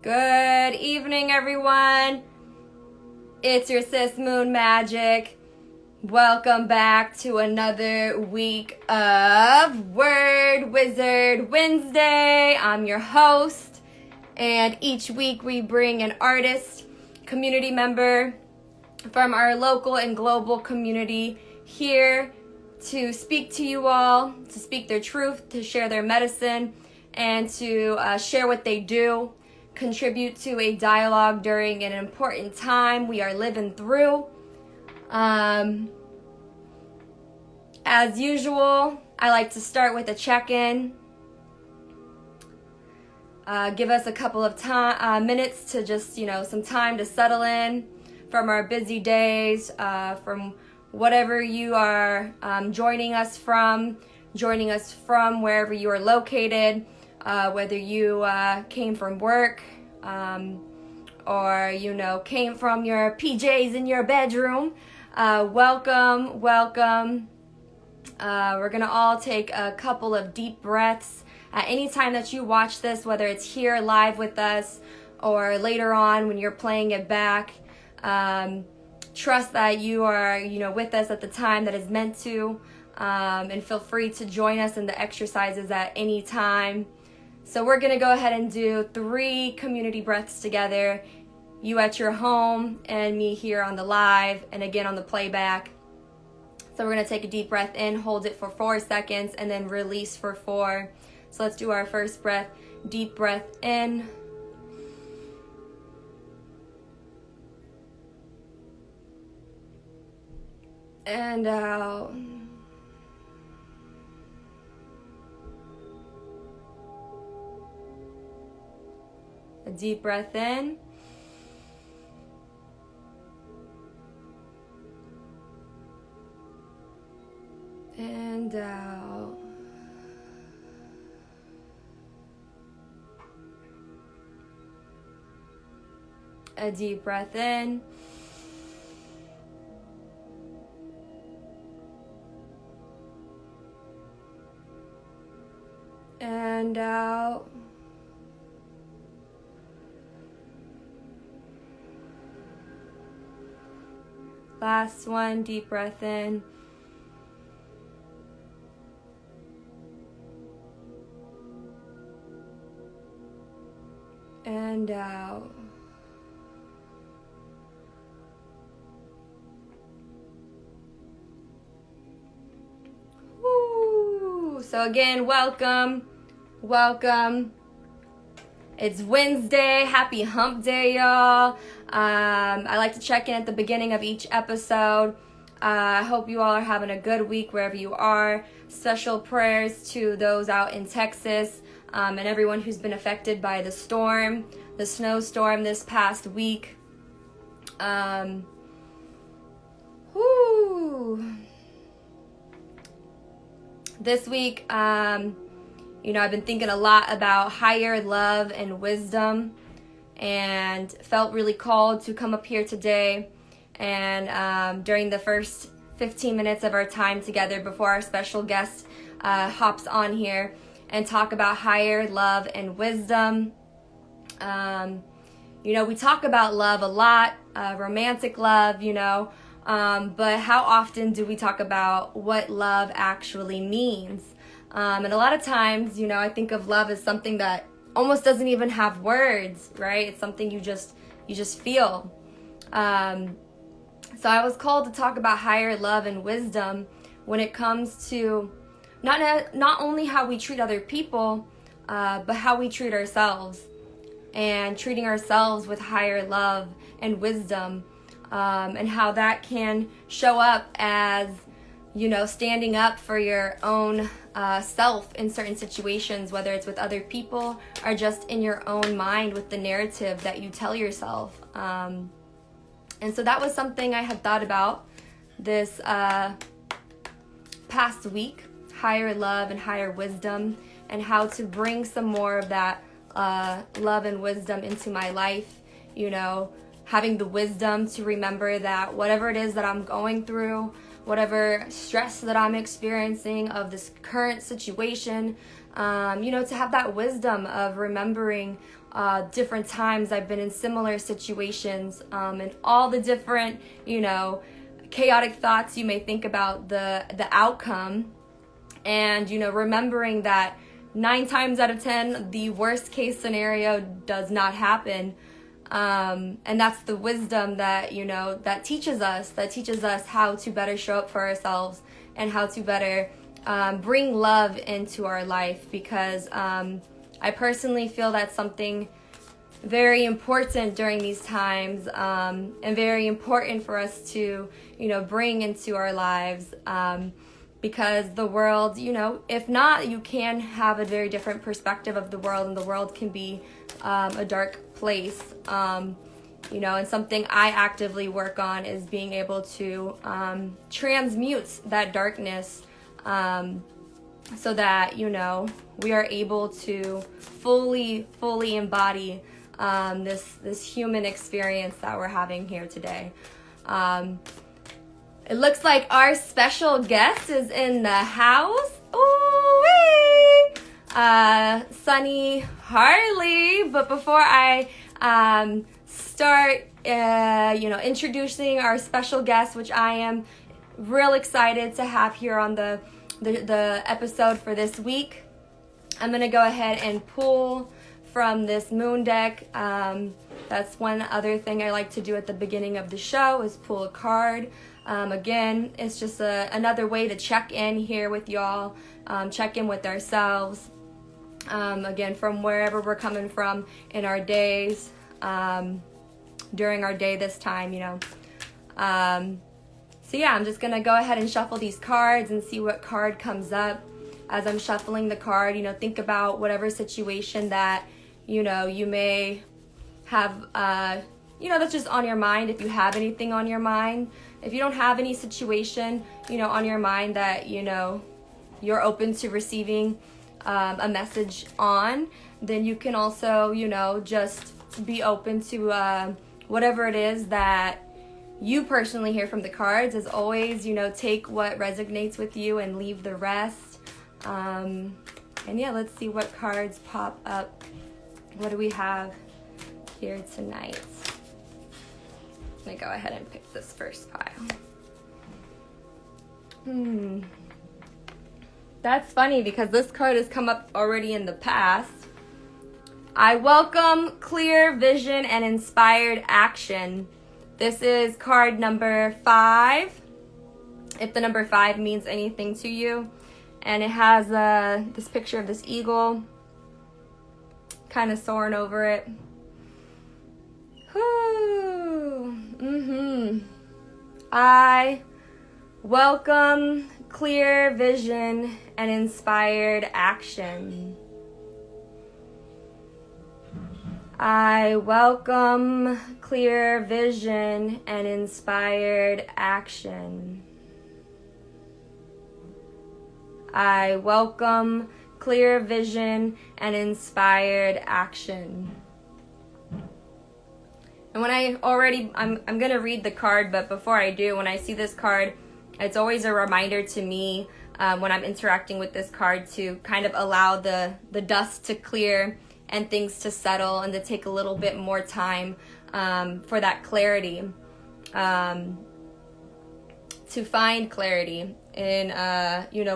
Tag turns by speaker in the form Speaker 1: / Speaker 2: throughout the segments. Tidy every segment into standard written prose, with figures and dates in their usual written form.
Speaker 1: Good evening, everyone. It's your sis Moon Magic. Welcome back to another week of Word Wizard Wednesday. I'm your host, and each week we bring an artist, community member from our local and global community here to speak to you all, to speak their truth, to share their medicine, and to share what they do, contribute to a dialogue during an important time we are living through. As usual, I like to start with a check-in. Give us a couple of minutes to just, some time to settle in from our busy days, from whatever you are joining us from wherever you are located, whether you came from work or, came from your PJs in your bedroom. Welcome. We're going to all take a couple of deep breaths. Any time that you watch this, whether it's here live with us or later on when you're playing it back, trust that you are, with us at the time that is meant to, and feel free to join us in the exercises at any time. So we're going to go ahead and do 3 community breaths together, you at your home and me here on the live and again on the playback. So we're going to take a deep breath in, hold it for 4 seconds, and then release for 4. So let's do our first breath. Deep breath in. And out. A deep breath in. And out. A deep breath in. And out. Last one, deep breath in. And out. Woo. So again, welcome. It's Wednesday. Happy hump day, y'all. I like to check in at the beginning of each episode. I hope you all are having a good week wherever you are. Special prayers to those out in Texas and everyone who's been affected by the snowstorm this past week. This week, I've been thinking a lot about higher love and wisdom, and felt really called to come up here today and during the first 15 minutes of our time together before our special guest hops on here and talk about higher love and wisdom. We talk about love a lot, romantic love, but how often do we talk about what love actually means? And a lot of times, I think of love as something that almost doesn't even have words, right? It's something you just feel. So I was called to talk about higher love and wisdom when it comes to not only how we treat other people, but how we treat ourselves, and treating ourselves with higher love and wisdom, and how that can show up as, standing up for your own self in certain situations, whether it's with other people or just in your own mind with the narrative that you tell yourself. And so that was something I had thought about this past week, higher love and higher wisdom, and how to bring some more of that love and wisdom into my life, having the wisdom to remember that whatever it is that I'm going through, whatever stress that I'm experiencing of this current situation, to have that wisdom of remembering different times I've been in similar situations, and all the different, chaotic thoughts you may think about the outcome, and, remembering that 9 times out of 10, the worst case scenario does not happen. And that's the wisdom that, that teaches us how to better show up for ourselves and how to better bring love into our life, because I personally feel that's something very important during these times, and very important for us to, bring into our lives, because the world, if not, you can have a very different perspective of the world, and the world can be a dark place, and something I actively work on is being able to transmute that darkness, so that, we are able to fully embody this human experience that we're having here today. It looks like our special guest is in the house. Ooh-wee! Sunni Harley. But before I start, introducing our special guest, which I am real excited to have here on the episode for this week, I'm going to go ahead and pull from this moon deck. That's one other thing I like to do at the beginning of the show, is pull a card. Again, it's just another way to check in here with y'all, check in with ourselves, again, from wherever we're coming from in our days, during our day this time, So yeah, I'm just going to go ahead and shuffle these cards and see what card comes up. As I'm shuffling the card, think about whatever situation that, you may have, that's just on your mind, if you have anything on your mind. If you don't have any situation, on your mind that, you're open to receiving a message on, then you can also, just be open to whatever it is that you personally hear from the cards. As always, take what resonates with you and leave the rest. And yeah, let's see what cards pop up. What do we have here tonight? Let me go ahead and pick this first pile. That's funny because this card has come up already in the past. I welcome clear vision and inspired action. This is card number 5, if the number 5 means anything to you. And it has this picture of this eagle kind of soaring over it. I welcome clear vision and inspired action. I welcome clear vision and inspired action. I welcome clear vision and inspired action. And when I'm going to read the card, but before I do, when I see this card, it's always a reminder to me when I'm interacting with this card to kind of allow the dust to clear and things to settle, and to take a little bit more time for that clarity, to find clarity in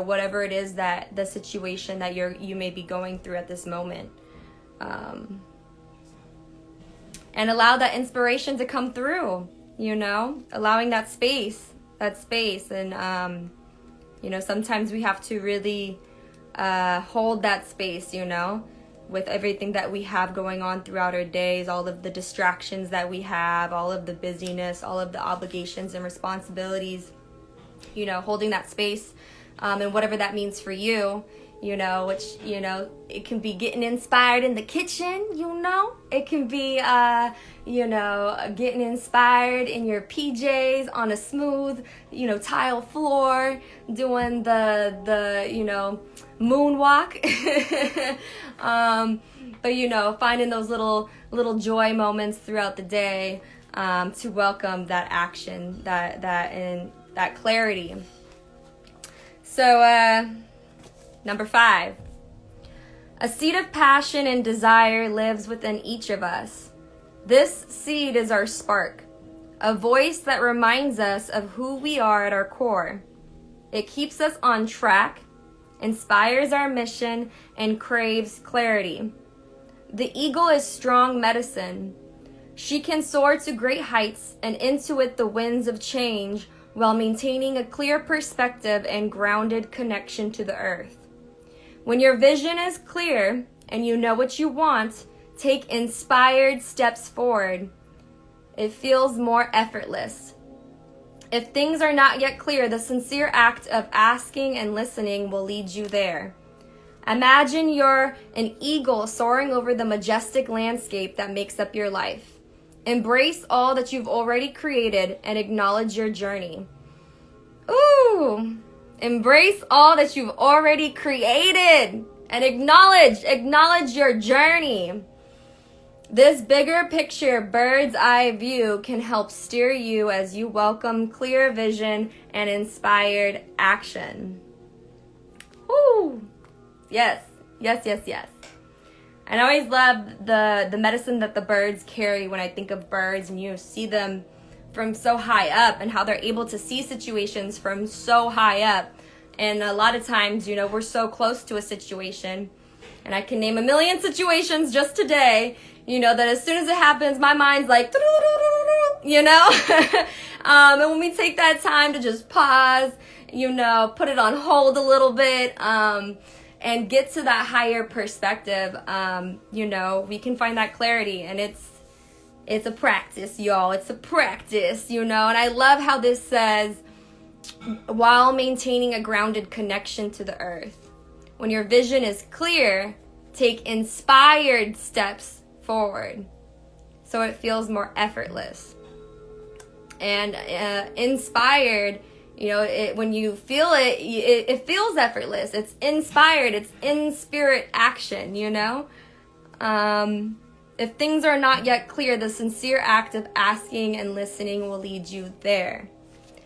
Speaker 1: whatever it is that the situation that you may be going through at this moment, and allow that inspiration to come through, allowing that space, and sometimes we have to really hold that space, with everything that we have going on throughout our days, all of the distractions that we have, all of the busyness, all of the obligations and responsibilities, holding that space, and whatever that means for you, which, it can be getting inspired in the kitchen, it can be, getting inspired in your PJs on a smooth, tile floor, doing the moonwalk, but finding those little joy moments throughout the day, to welcome that action, that clarity. So, number 5, A seed of passion and desire lives within each of us. This seed is our spark, a voice that reminds us of who we are at our core. It keeps us on track, inspires our mission, and craves clarity. The eagle is strong medicine. She can soar to great heights and intuit the winds of change while maintaining a clear perspective and grounded connection to the earth. When your vision is clear and you know what you want, take inspired steps forward. It feels more effortless. If things are not yet clear, the sincere act of asking and listening will lead you there. Imagine you're an eagle soaring over the majestic landscape that makes up your life. Embrace all that you've already created and acknowledge your journey. Ooh! Embrace all that you've already created and acknowledge your journey. This bigger picture, bird's eye view can help steer you as you welcome clear vision and inspired action. Woo! Yes. And I always love the medicine that the birds carry when I think of birds, and you see them from so high up and how they're able to see situations from so high up. And a lot of times, we're so close to a situation, and I can name a million situations just today, that as soon as it happens, my mind's like, and when we take that time to just pause, put it on hold a little bit, and get to that higher perspective, we can find that clarity. And it's a practice, y'all. It's a practice, and I love how this says, while maintaining a grounded connection to the earth. When your vision is clear, take inspired steps forward so it feels more effortless. And inspired, when you feel it, it feels effortless. It's inspired. It's in spirit action, If things are not yet clear, the sincere act of asking and listening will lead you there.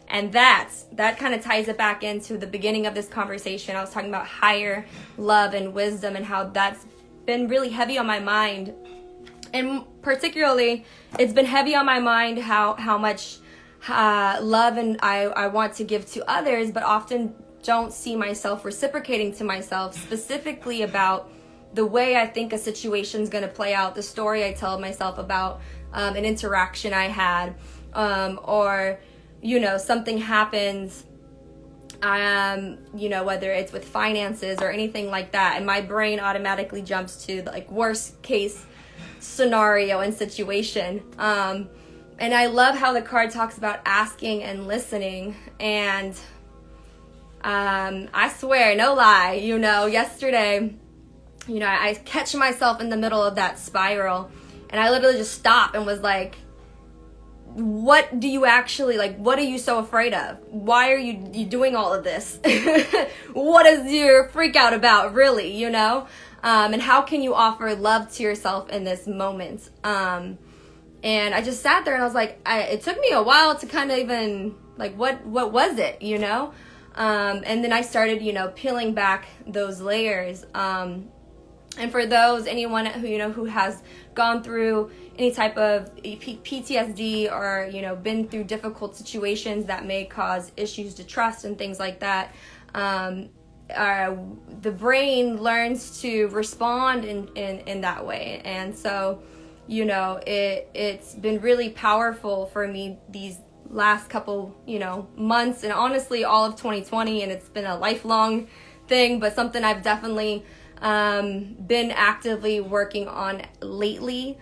Speaker 1: And that kind of ties it back into the beginning of this conversation. I was talking about higher love and wisdom and how that's been really heavy on my mind. And particularly, it's been heavy on my mind how much love and I want to give to others, but often don't see myself reciprocating to myself, specifically about the way I think a situation's going to play out, the story I tell myself about an interaction I had, or something happens, whether it's with finances or anything like that, and my brain automatically jumps to the worst case scenario and situation. And I love how the card talks about asking and listening. And I swear, no lie, yesterday, I catch myself in the middle of that spiral, and I literally just stopped and was like, what do you actually, what are you so afraid of? Why are you doing all of this? What is your freak out about, really, And how can you offer love to yourself in this moment? And I just sat there and I was like, it took me a while to kind of even, what was it, And then I started, peeling back those layers. And for anyone who has gone through any type of PTSD or, been through difficult situations that may cause issues to trust and things like that, the brain learns to respond in that way. And so, it's been really powerful for me these last couple, months, and honestly all of 2020, and it's been a lifelong thing, but something I've definitely been actively working on lately,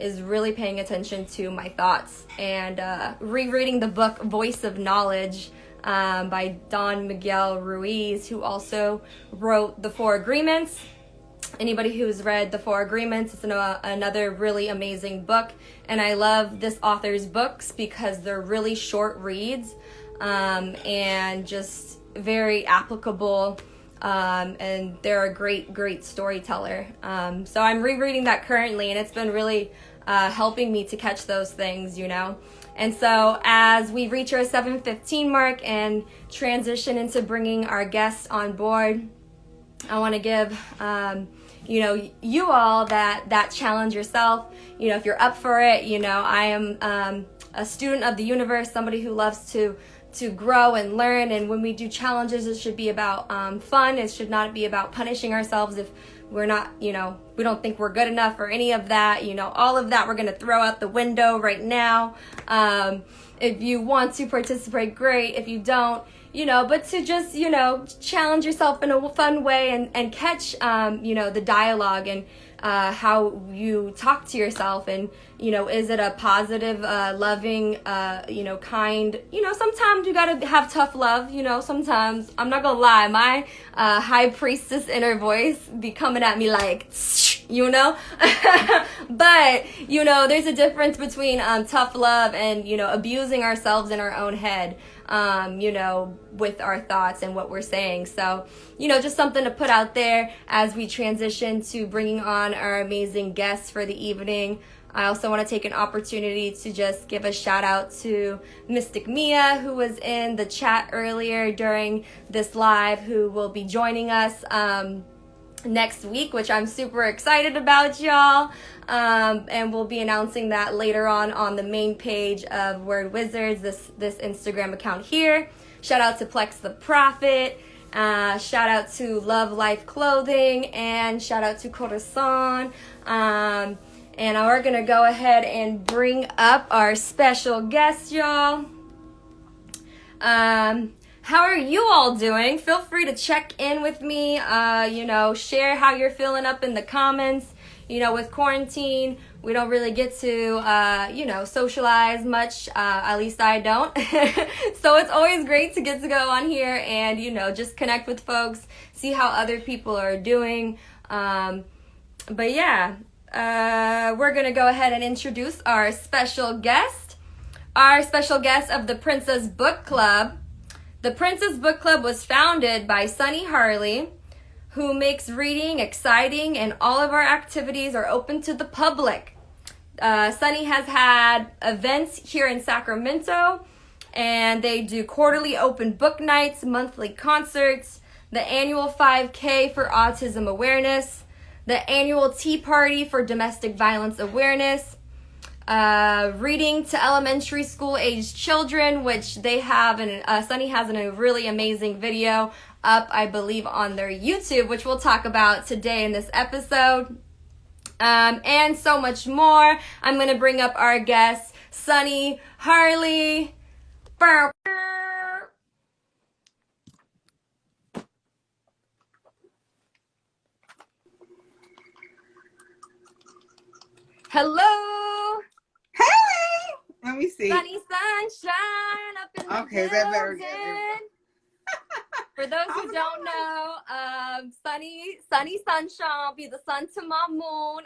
Speaker 1: is really paying attention to my thoughts and rereading the book Voice of Knowledge by Don Miguel Ruiz, who also wrote The Four Agreements. Anybody who's read The Four Agreements, it's another really amazing book, and I love this author's books because they're really short reads, and just very applicable. And they're a great storyteller. So I'm rereading that currently, and it's been really helping me to catch those things, And so as we reach our 7:15 mark and transition into bringing our guests on board, I want to give you all that challenge yourself. If you're up for it, I am a student of the universe, somebody who loves to grow and learn. And when we do challenges, it should be about fun. It should not be about punishing ourselves if we're not, we don't think we're good enough or any of that. All of that we're going to throw out the window right now. If you want to participate, great. If you don't, but to just, challenge yourself in a fun way and catch, the dialogue and how you talk to yourself. And, is it a positive, loving, kind, sometimes you gotta have tough love, sometimes, I'm not gonna lie, my high priestess inner voice be coming at me like, but, there's a difference between tough love and, abusing ourselves in our own head. With our thoughts and what we're saying. So, just something to put out there as we transition to bringing on our amazing guests for the evening. I also want to take an opportunity to just give a shout out to Mystic Mia, who was in the chat earlier during this live, who will be joining us next week, which I'm super excited about, y'all. And we'll be announcing that later on the main page of Word Wizards, this Instagram account here. Shout out to Plex the Prophet. Shout out to Love Life Clothing, and shout out to Corazon. And we're gonna go ahead and bring up our special guest, y'all. How are you all doing? Feel free to check in with me, share how you're feeling up in the comments. With quarantine, we don't really get to, socialize much. At least I don't. So it's always great to get to go on here and, just connect with folks, see how other people are doing. But yeah, we're going to go ahead and introduce our special guest. Our special guest of the Princess Book Club. The Princess Book Club was founded by Sunni Harley, who makes reading exciting, and all of our activities are open to the public. Sunni has had events here in Sacramento, and they do quarterly open book nights, monthly concerts, the annual 5K for autism awareness, the annual tea party for domestic violence awareness, reading to elementary school aged children, which they have, and Sunni has a really amazing video up, I believe, on their YouTube, which we'll talk about today in this episode, and so much more. I'm going to bring up our guest, Sunni Harley. Hello.
Speaker 2: Hey, let me see.
Speaker 1: Sunny sunshine up in the
Speaker 2: Okay, that better get
Speaker 1: building. For those who don't know, Sunny Sunshine be the sun to my moon.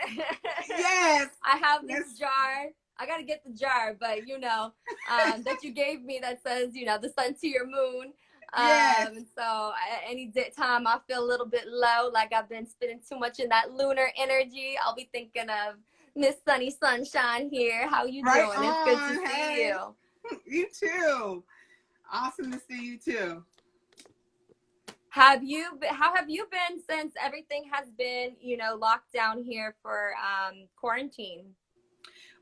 Speaker 2: Yes.
Speaker 1: I have this jar. I gotta get the jar, but that you gave me that says, the sun to your moon.
Speaker 2: Yes.
Speaker 1: So any time I feel a little bit low, like I've been spending too much in that lunar energy, I'll be thinking of Miss Sunny Sunshine here. How you
Speaker 2: Right
Speaker 1: doing? It's good to see you.
Speaker 2: You too. Awesome to see you too.
Speaker 1: How have you been since everything has been, locked down here for quarantine?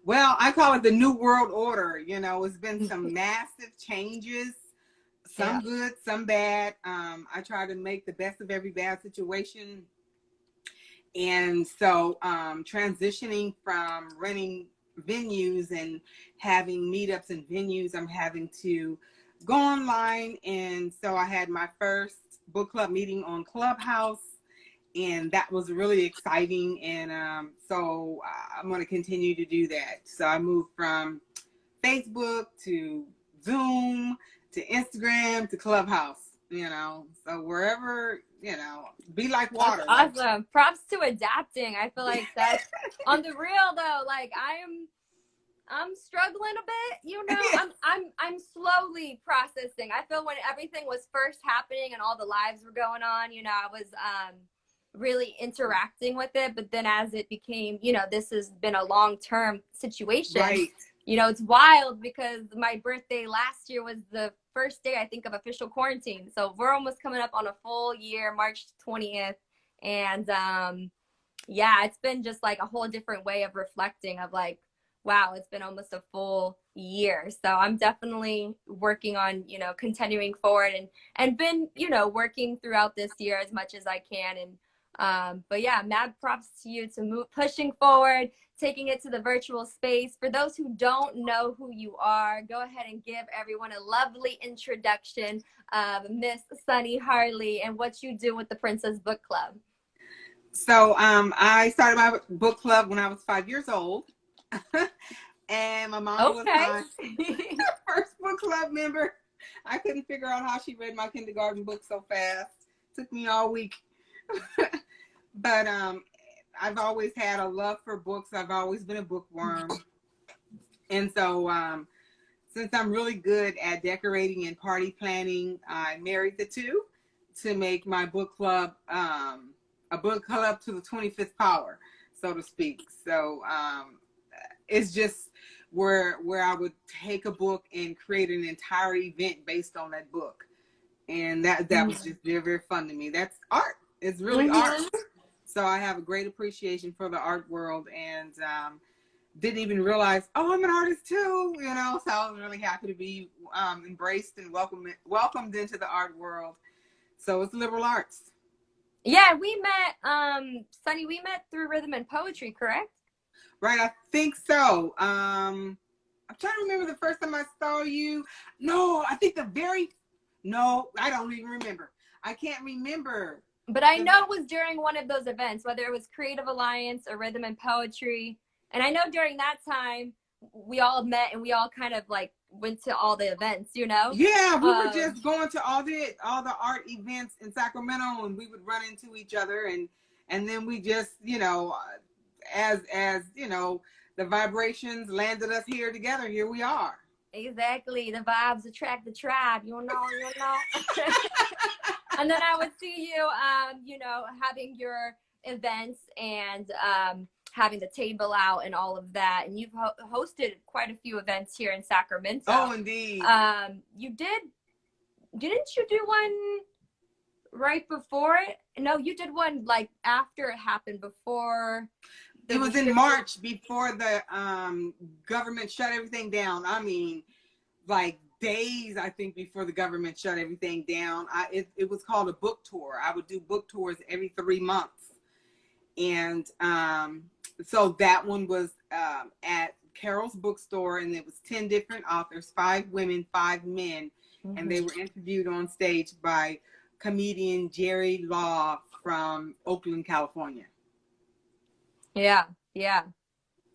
Speaker 2: Well, I call it the New World Order. It's been some massive changes, some good, some bad. I try to make the best of every bad situation. And so transitioning from renting venues and having meetups and venues, I'm having to go online. And so I had my first book club meeting on Clubhouse, and that was really exciting. And so I'm going to continue to do that. So I moved from Facebook to Zoom to Instagram to Clubhouse, so wherever, be like water.
Speaker 1: That's awesome. Props to adapting. I feel like that's on the real though. Like I'm struggling a bit, I'm slowly processing. I feel when everything was first happening and all the lives were going on, I was really interacting with it. But then as it became, this has been a long-term situation.
Speaker 2: Right.
Speaker 1: It's wild because my birthday last year was the first day, I think, of official quarantine. So we're almost coming up on a full year, March 20th. And Yeah, it's been just like a whole different way of reflecting of like, wow, it's been almost a full year. So I'm definitely working on, continuing forward and been, working throughout this year as much as I can. And but yeah, mad props to you to pushing forward, taking it to the virtual space. For those who don't know who you are, go ahead and give everyone a lovely introduction of Miss Sunni Harley and what you do with the Princess Book Club.
Speaker 2: So I started my book club when I was 5 years old. And my mom was my first book club member. I couldn't figure out how she read my kindergarten book so fast. Took me all week. But I've always had a love for books. I've always been a bookworm. And so since I'm really good at decorating and party planning, I married the two to make my book club a book club to the 25th power, so to speak. So it's just where I would take a book and create an entire event based on that book. And that was just very, very fun to me. That's art. It's really art. So I have a great appreciation for the art world, and didn't even realize, oh, I'm an artist too, so I was really happy to be embraced and welcomed into the art world. So it's liberal arts.
Speaker 1: Yeah, we met, Sunny, we met through Rhythm and Poetry, correct?
Speaker 2: Right, I think so. I'm trying to remember the first time I saw you. No, I think no, I don't even remember. I can't remember.
Speaker 1: But I know it was during one of those events, whether it was Creative Alliance or Rhythm and Poetry. And I know during that time, we all met and we all kind of like went to all the events,
Speaker 2: Yeah, we were just going to all the art events in Sacramento, and we would run into each other, and then we just, as the vibrations landed us here together. Here we are.
Speaker 1: Exactly. The vibes attract the tribe, you know. And then I would see you, having your events and having the table out and all of that. And you've hosted quite a few events here in Sacramento.
Speaker 2: Oh, indeed.
Speaker 1: Didn't you do one right before it? No, you did one like after it happened, before.
Speaker 2: It was in March, before the government shut everything down. I mean, like days, I think, before the government shut everything down. It was called a book tour. I would do book tours every 3 months. And so that one was at Carol's bookstore, and it was 10 different authors, 5 women, 5 men. Mm-hmm. And they were interviewed on stage by comedian Jerry Law from Oakland, California.
Speaker 1: Yeah.
Speaker 2: Yes.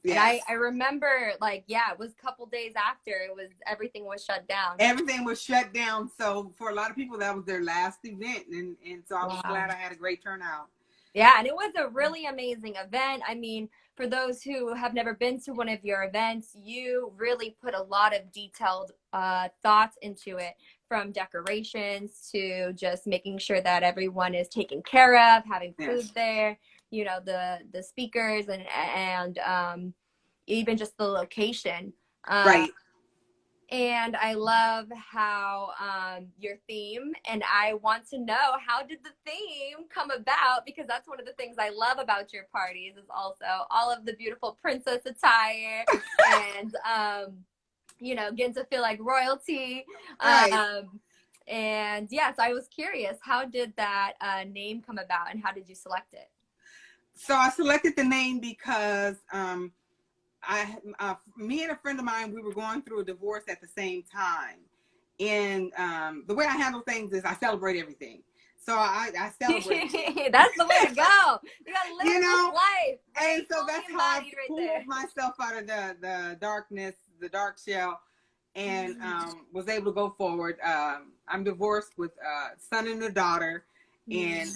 Speaker 1: And I remember, like, it was a couple days after everything was shut down.
Speaker 2: Everything was shut down. So for a lot of people, that was their last event. And so I was glad I had a great turnout.
Speaker 1: Yeah, and it was a really amazing event. I mean, for those who have never been to one of your events, you really put a lot of detailed thoughts into it, from decorations to just making sure that everyone is taken care of, having food there, the speakers and even just the location.
Speaker 2: Right.
Speaker 1: And I love how your theme, and I want to know, how did the theme come about? Because that's one of the things I love about your parties, is also all of the beautiful princess attire and, getting to feel like royalty.
Speaker 2: Right.
Speaker 1: And yes, I was curious, how did that name come about, and how did you select it?
Speaker 2: So I selected the name because me and a friend of mine, we were going through a divorce at the same time. And the way I handle things is I celebrate everything. So I celebrate.
Speaker 1: That's the way to go. You gotta live this life.
Speaker 2: And so that's how I pulled myself out of the darkness, the dark shell, and was able to go forward. I'm divorced with a son and a daughter. And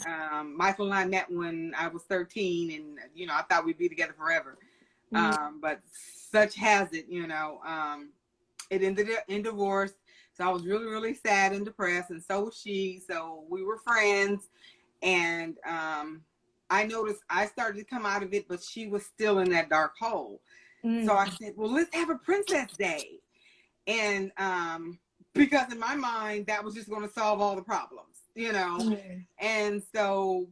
Speaker 2: Michael and I met when I was 13, and I thought we'd be together forever. But such has it, it ended in divorce. So I was really, really sad and depressed, and so was she. So we were friends, and I noticed I started to come out of it, but she was still in that dark hole. So I said, well, let's have a Princess Day. And because in my mind, that was just going to solve all the problems, And so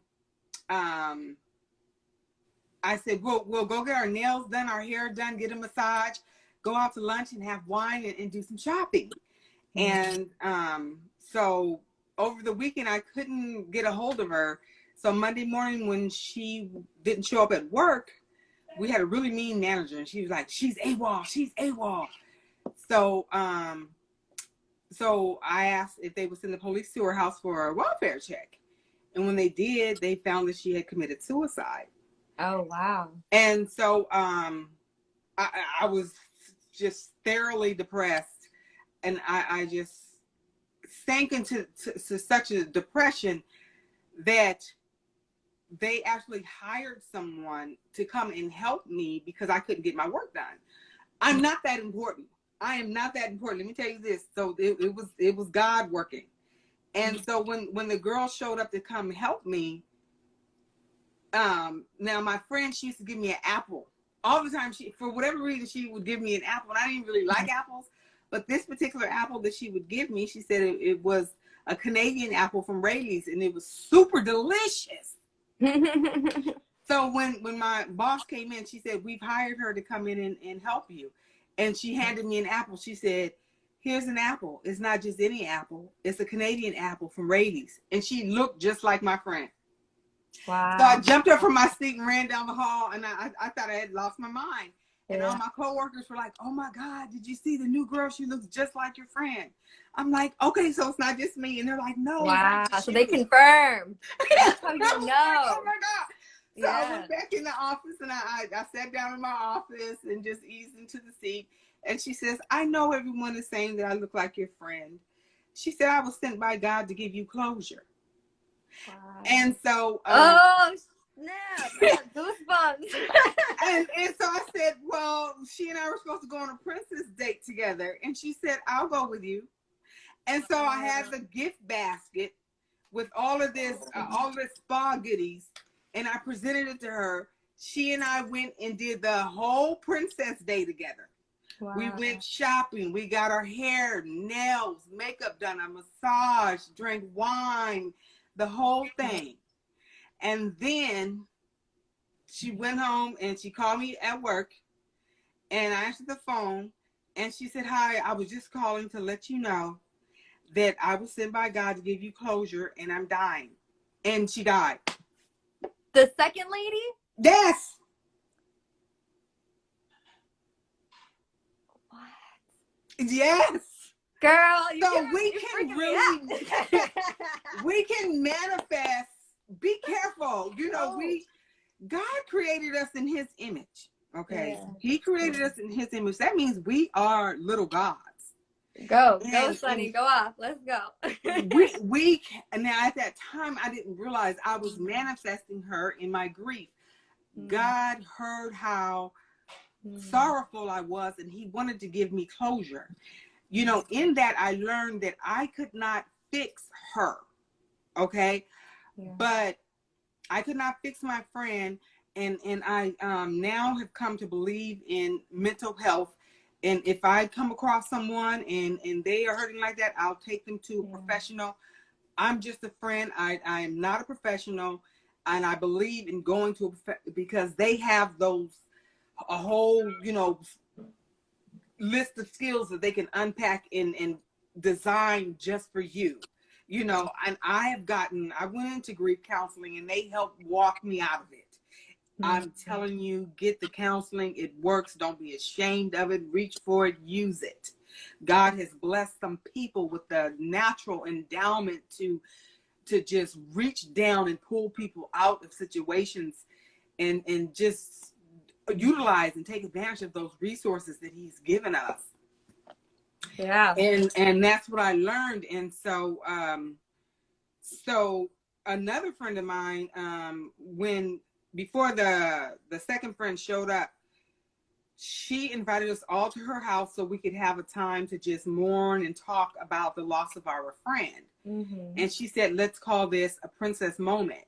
Speaker 2: I said, we'll go get our nails done, our hair done, get a massage, go out to lunch and have wine and do some shopping. And so over the weekend, I couldn't get a hold of her. So Monday morning when she didn't show up at work, we had a really mean manager, and she was like, she's AWOL, she's AWOL. So, so I asked if they would send the police to her house for a welfare check. And when they did, they found that she had committed suicide.
Speaker 1: Oh, wow. And
Speaker 2: so I was just thoroughly depressed. And I just sank into such a depression that they actually hired someone to come and help me because I couldn't get my work done. I'm not that important. I am not that important. Let me tell you this. So it was God working. And so when the girl showed up to come help me, now my friend, she used to give me an apple all the time. For whatever reason, she would give me an apple, and I didn't really like apples. But this particular apple that she would give me, she said it was a Canadian apple from Rayleigh's, and it was super delicious. So when my boss came in, she said, we've hired her to come in and help you. And she handed me an apple. She said, here's an apple. It's not just any apple. It's a Canadian apple from Rayleigh's. And she looked just like my friend.
Speaker 1: Wow.
Speaker 2: So I jumped up from my seat and ran down the hall, and I thought I had lost my mind. And all my coworkers were like, oh my God, did you see the new girl? She looks just like your friend. I'm like, okay, so it's not just me. And they're like, no.
Speaker 1: Wow. So they confirmed. That's how you know.
Speaker 2: Oh my God. So I went back in the office, and I sat down in my office and just eased into the seat. And she says, I know everyone is saying that I look like your friend. She said, I was sent by God to give you closure. Wow. And so
Speaker 1: oh snap, goosebumps.
Speaker 2: and so I said, well, she and I were supposed to go on a princess date together, and she said, I'll go with you. And so I had the gift basket with all of this spa goodies, and I presented it to her. She and I went and did the whole princess day together. Wow. We went shopping. We got our hair, nails, makeup done, a massage, drank wine, the whole thing. And then she went home and she called me at work, and I answered the phone, and she said, hi, I was just calling to let you know that I was sent by God to give you closure, and I'm dying. And she died.
Speaker 1: The second lady?
Speaker 2: Yes. What? Yes.
Speaker 1: Girl,
Speaker 2: so we can manifest. Be careful. You know, God created us in his image. Okay. Yeah. He created us in his image. That means we are little gods.
Speaker 1: Go, Sunny, go off. Let's go.
Speaker 2: we now at that time I didn't realize I was manifesting her in my grief. God heard how sorrowful I was, and he wanted to give me closure. You know, in that I learned that I could not fix her. Okay. Yeah. But I could not fix my friend. And I now have come to believe in mental health. And if I come across someone and they are hurting like that, I'll take them to a professional. I'm just a friend. I am not a professional. And I believe in going to because they have a whole, you know, list of skills that they can unpack and design just for you. You know, and I went into grief counseling, and they helped walk me out of it. I'm telling you, get the counseling. It works. Don't be ashamed of it. Reach for it. Use it. God has blessed some people with the natural endowment to just reach down and pull people out of situations and just utilize and take advantage of those resources that he's given us.
Speaker 1: Yeah.
Speaker 2: And that's what I learned. And so, so another friend of mine, before the second friend showed up, she invited us all to her house so we could have a time to just mourn and talk about the loss of our friend. Mm-hmm. And she said, let's call this a princess moment.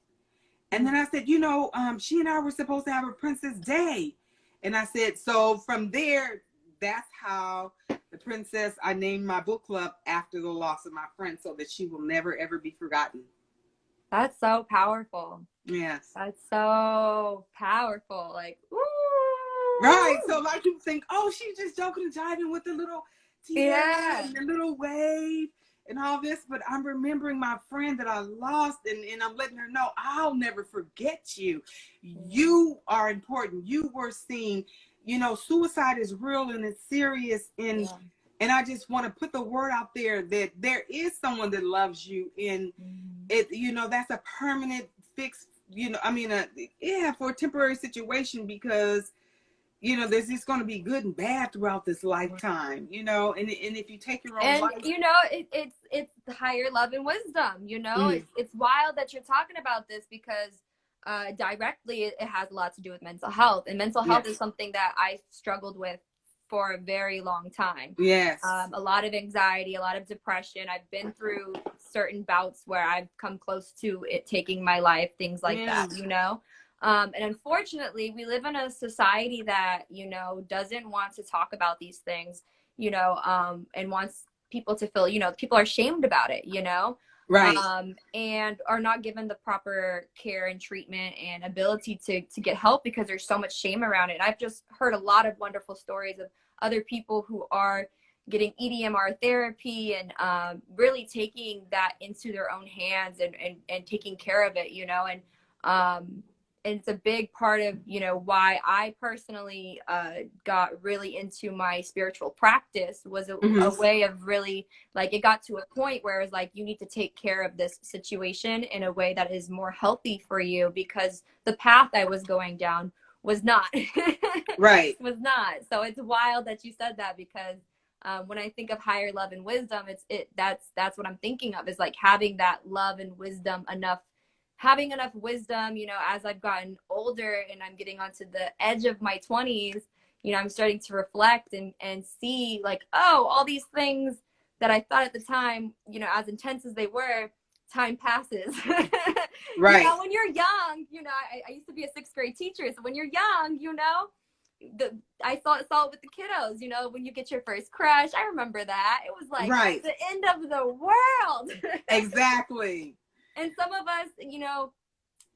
Speaker 2: And then I said, you know, she and I were supposed to have a princess day. And I said, so from there, that's how the princess, I named my book club after the loss of my friend so that she will never, ever be forgotten.
Speaker 1: That's so powerful.
Speaker 2: Yes.
Speaker 1: That's so powerful. Like, woo!
Speaker 2: Right. So like people think, oh, she's just joking and jiving with the little tiara and the little wave and all this. But I'm remembering my friend that I lost, and I'm letting her know I'll never forget you. You are important. You were seen. You know, suicide is real and it's serious. And I just want to put the word out there that there is someone that loves you. And it, you know, that's a permanent fix, you know, I mean, for a temporary situation, because, you know, there's just going to be good and bad throughout this lifetime, you know, and if you take your own life.
Speaker 1: You know, it's higher love and wisdom, you know, it's wild that you're talking about this, because directly it has a lot to do with mental health, and mental health is something that I struggled with for a very long time.
Speaker 2: Yes.
Speaker 1: A lot of anxiety, a lot of depression. I've been through certain bouts where I've come close to it taking my life, things like that, you know. And unfortunately, we live in a society that, you know, doesn't want to talk about these things, you know, and wants people to feel, you know, people are shamed about it, you know.
Speaker 2: Right.
Speaker 1: And are not given the proper care and treatment and ability to get help, because there's so much shame around it. And I've just heard a lot of wonderful stories of other people who are getting EDMR therapy and really taking that into their own hands and taking care of it, you know. And it's a big part of, you know, why I personally got really into my spiritual practice, was a way of really, like, it got to a point where it was like, you need to take care of this situation in a way that is more healthy for you, because the path I was going down was not.
Speaker 2: Right.
Speaker 1: Was not. So it's wild that you said that, because when I think of higher love and wisdom, that's what I'm thinking of, is like having that love and wisdom, having enough wisdom, you know, as I've gotten older and I'm getting onto the edge of my 20s, you know, I'm starting to reflect and see, like, oh, all these things that I thought at the time, you know, as intense as they were, time passes.
Speaker 2: Right.
Speaker 1: You know, when you're young, you know, I used to be a 6th grade teacher. So when you're young, you know, I saw it with the kiddos, you know, when you get your first crush. I remember that. It was like the end of the world.
Speaker 2: Exactly.
Speaker 1: And some of us, you know,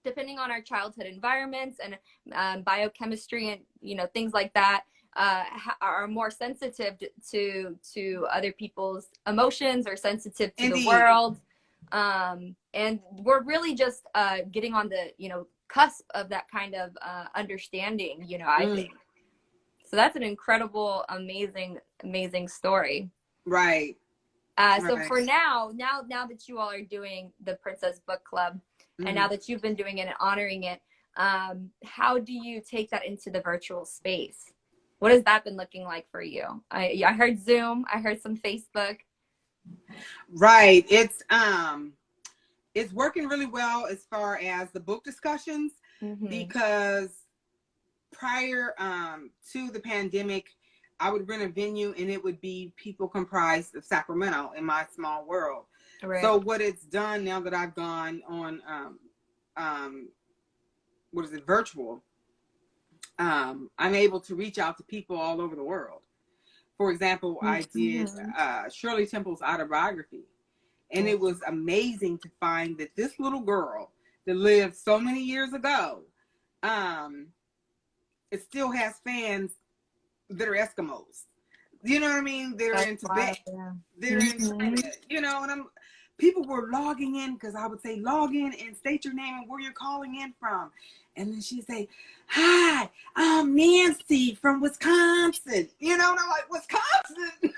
Speaker 1: depending on our childhood environments and biochemistry and, you know, things like that, are more sensitive to other people's emotions, or sensitive to the world. And we're really just getting on the, you know, cusp of that kind of understanding, you know, I think. So that's an incredible, amazing story.
Speaker 2: Right.
Speaker 1: So for now that you all are doing the Princess Book Club, and now that you've been doing it and honoring it, how do you take that into the virtual space? What has that been looking like for you? I heard Zoom, I heard some Facebook.
Speaker 2: Right. It's working really well as far as the book discussions, because prior to the pandemic, I would rent a venue and it would be people comprised of Sacramento in my small world. Right. So what it's done now that I've gone on, virtual, I'm able to reach out to people all over the world. For example, I did Shirley Temple's autobiography, and it was amazing to find that this little girl that lived so many years ago, it still has fans that are Eskimos. You know what I mean? They're in Tibet. They're in China. You know, and people were logging in, because I would say, log in and state your name and where you're calling in from. And then she'd say, hi, I'm Nancy from Wisconsin. You know, and I'm like, Wisconsin? You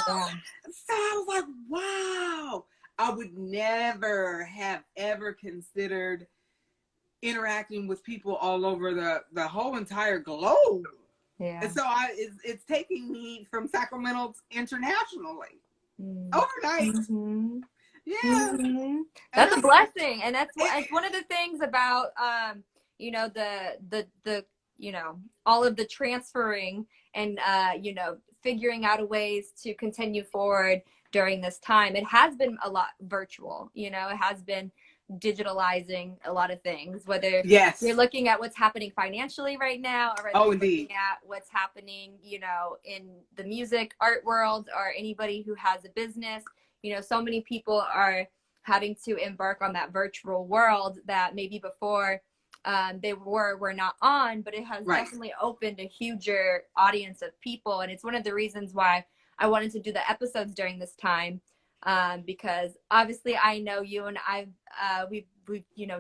Speaker 2: know? So I was like, wow. I would never have ever considered interacting with people all over the whole entire globe. Yeah. And so it's taking me from Sacramento internationally overnight. Yeah.
Speaker 1: That's a blessing. And that's one of the things about you know, the you know, all of the transferring and you know, figuring out ways to continue forward during this time. It has been a lot virtual, you know, it has been digitalizing a lot of things, whether you're looking at what's happening financially right now, or looking at what's happening, you know, in the music art world, or anybody who has a business. You know, so many people are having to embark on that virtual world that maybe before they were not on, but it has
Speaker 2: Right.
Speaker 1: definitely opened a huger audience of people. And it's one of the reasons why I wanted to do the episodes during this time, because obviously I know you and we've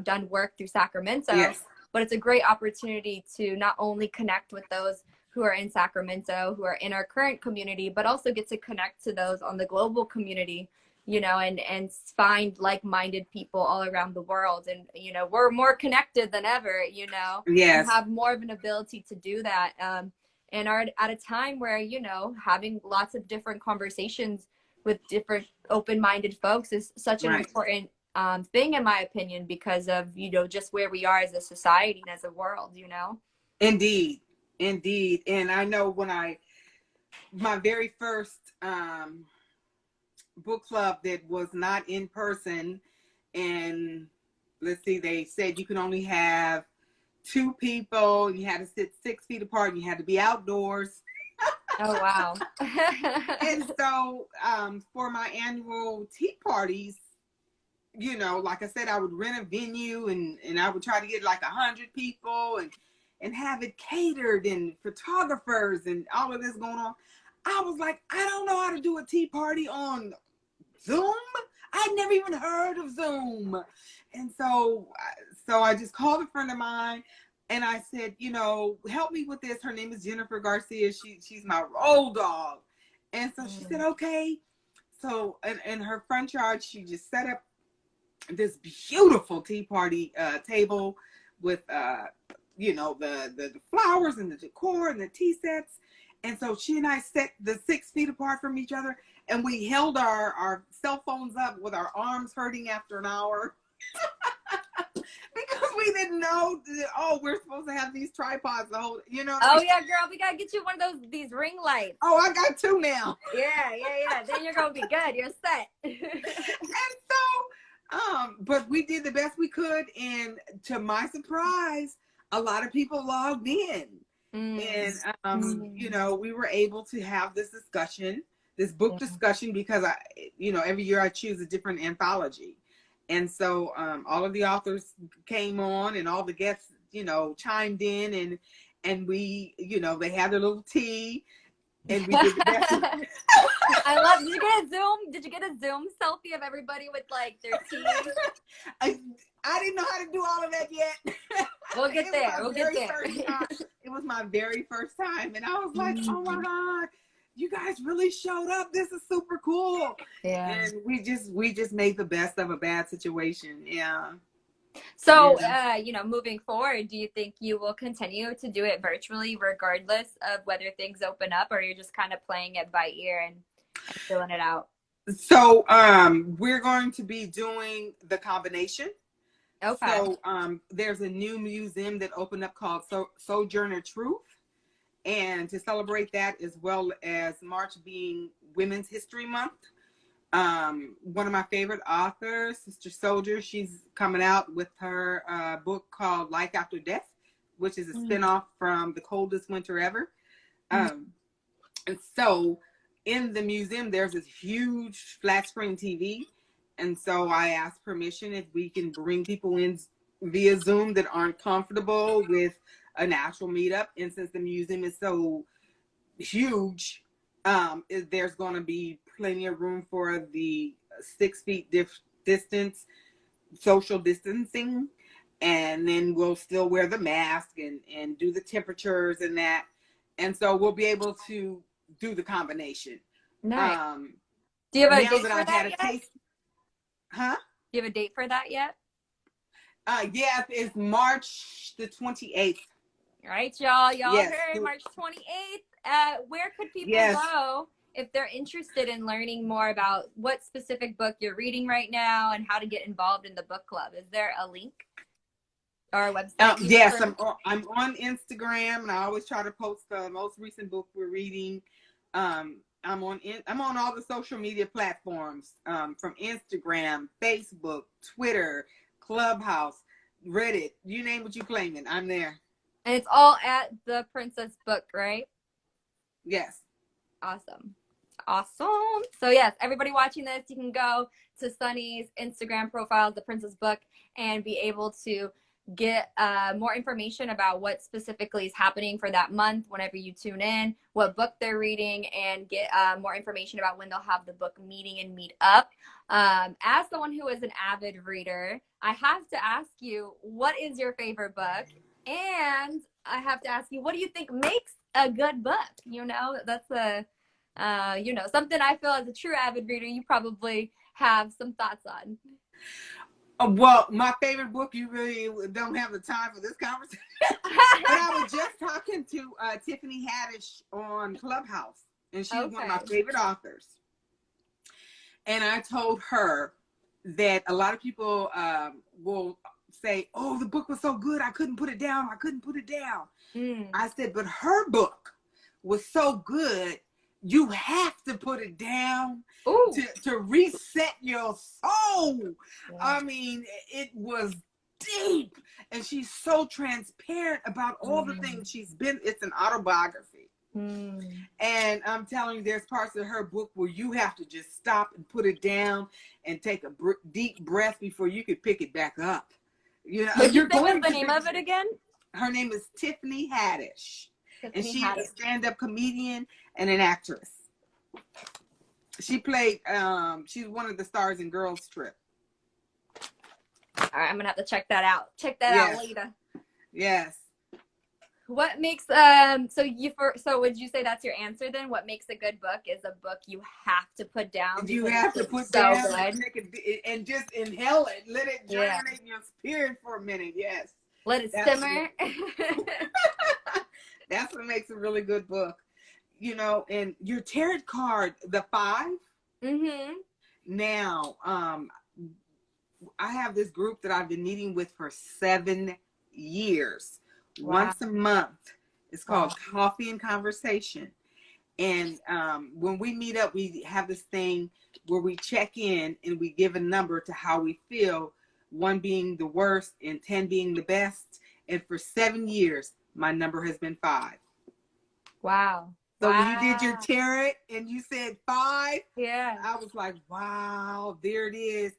Speaker 1: done work through Sacramento,
Speaker 2: Yes.
Speaker 1: but it's a great opportunity to not only connect with those who are in Sacramento, who are in our current community, but also get to connect to those on the global community, and find like-minded people all around the world. And, we're more connected than ever,
Speaker 2: Yes.
Speaker 1: and have more of an ability to do that. And are at a time where, having lots of different conversations with different open-minded folks is such an important thing, in my opinion, because of, just where we are as a society and as a world,
Speaker 2: Indeed. And I know when my very first book club that was not in person, and let's see, they said you can only have 2 people, you had to sit 6 feet apart, you had to be outdoors.
Speaker 1: Oh, wow.
Speaker 2: And so for my annual tea parties, like I said, I would rent a venue and I would try to get like 100 people and have it catered and photographers and all of this going on. I was like, I don't know how to do a tea party on Zoom. I'd never even heard of Zoom. And so I just called a friend of mine and I said, help me with this. Her name is Jennifer Garcia. She's my road dog. And so she said, okay. So in her front yard, she just set up this beautiful tea party table with the flowers and the decor and the tea sets. And so she and I sat the 6 feet apart from each other, and we held our cell phones up with our arms hurting after an hour because we didn't know that, we're supposed to have these tripods the whole,
Speaker 1: Oh yeah, girl, we gotta get you one of these ring lights.
Speaker 2: Oh, I got 2 now.
Speaker 1: Yeah. Then you're gonna be good. You're set.
Speaker 2: And so, but we did the best we could, and to my surprise, a lot of people logged in. And we were able to have this book discussion, because every year I choose a different anthology. And so all of the authors came on, and all the guests, chimed in, and we, they had a little tea, and we did the best.
Speaker 1: I love. Did you get a Zoom selfie of everybody with like their tea?
Speaker 2: I didn't know how to do all of that yet.
Speaker 1: We'll get there.
Speaker 2: It was my very first time, and I was like, oh my God, you guys really showed up. This is super cool.
Speaker 1: Yeah.
Speaker 2: And we just made the best of a bad situation. Yeah.
Speaker 1: So, moving forward, do you think you will continue to do it virtually regardless of whether things open up, or you're just kind of playing it by ear and filling it out?
Speaker 2: So, we're going to be doing the combination.
Speaker 1: Okay.
Speaker 2: So, there's a new museum that opened up called Sojourner Truth. And to celebrate that, as well as March being Women's History Month, one of my favorite authors, Sister Soldier, she's coming out with her book called Life After Death, which is a spinoff from The Coldest Winter Ever. And so in the museum, there's this huge flat screen TV. And so I asked permission if we can bring people in via Zoom that aren't comfortable with an actual meetup. And since the museum is so huge, there's going to be plenty of room for the 6 feet distance, social distancing, and then we'll still wear the mask and do the temperatures and that. And so we'll be able to do the combination.
Speaker 1: Nice. Do you have a date for that yet?
Speaker 2: Huh?
Speaker 1: Do you have a date for that yet?
Speaker 2: Yeah, it's March the 28th.
Speaker 1: All right, y'all.
Speaker 2: Yes.
Speaker 1: Heard March 28th. Where could people go if they're interested in learning more about what specific book you're reading right now and how to get involved in the book club? Is there a link or a website?
Speaker 2: Yes, I'm on Instagram, and I always try to post the most recent book we're reading. I'm on all the social media platforms, from Instagram, Facebook, Twitter, Clubhouse, Reddit. You name what you claiming, I'm there.
Speaker 1: And it's all at The Princess Book, right?
Speaker 2: Yes.
Speaker 1: Awesome. Awesome. So yes, everybody watching this, you can go to Sunni's Instagram profile, The Princess Book, and be able to get more information about what specifically is happening for that month whenever you tune in, what book they're reading, and get more information about when they'll have the book meeting and meet up. As someone who is an avid reader, I have to ask you, what is your favorite book? And I have to ask you, what do you think makes a good book? You know, that's a something I feel as a true avid reader, you probably have some thoughts on.
Speaker 2: Well, my favorite book, you really don't have the time for this conversation. But I was just talking to Tiffany Haddish on Clubhouse, and she's one of my favorite authors. And I told her that a lot of people will say, oh, the book was so good, I couldn't put it down. I said, but her book was so good, you have to put it down to reset your soul. Yeah. I mean, it was deep, and she's so transparent about all the things she's been. It's an autobiography. And I'm telling you, there's parts of her book where you have to just stop and put it down and take a deep breath before you can pick it back up. You know,
Speaker 1: what's the name of it again?
Speaker 2: Her name is Tiffany Haddish. And she's a stand-up comedian and an actress. She played, she's one of the stars in Girls Trip.
Speaker 1: All right, I'm going to have to check that out. Check that out later.
Speaker 2: Yes.
Speaker 1: What makes, so would you say that's your answer then? What makes a good book is a book you have to put down.
Speaker 2: You have to put down and just inhale it. Let it germinate in your spirit for a minute. Yes.
Speaker 1: Let it simmer.
Speaker 2: That's what makes a really good book. You know, and your tarot card, the 5. Now, I have this group that I've been meeting with for 7 years. Wow. Once a month. It's called Coffee and Conversation. And when we meet up, we have this thing where we check in and we give a number to how we feel, 1 being the worst and 10 being the best. And for 7 years, my number has been 5.
Speaker 1: Wow.
Speaker 2: So when you did your tarot and you said 5,
Speaker 1: yeah,
Speaker 2: I was like, wow, there it is.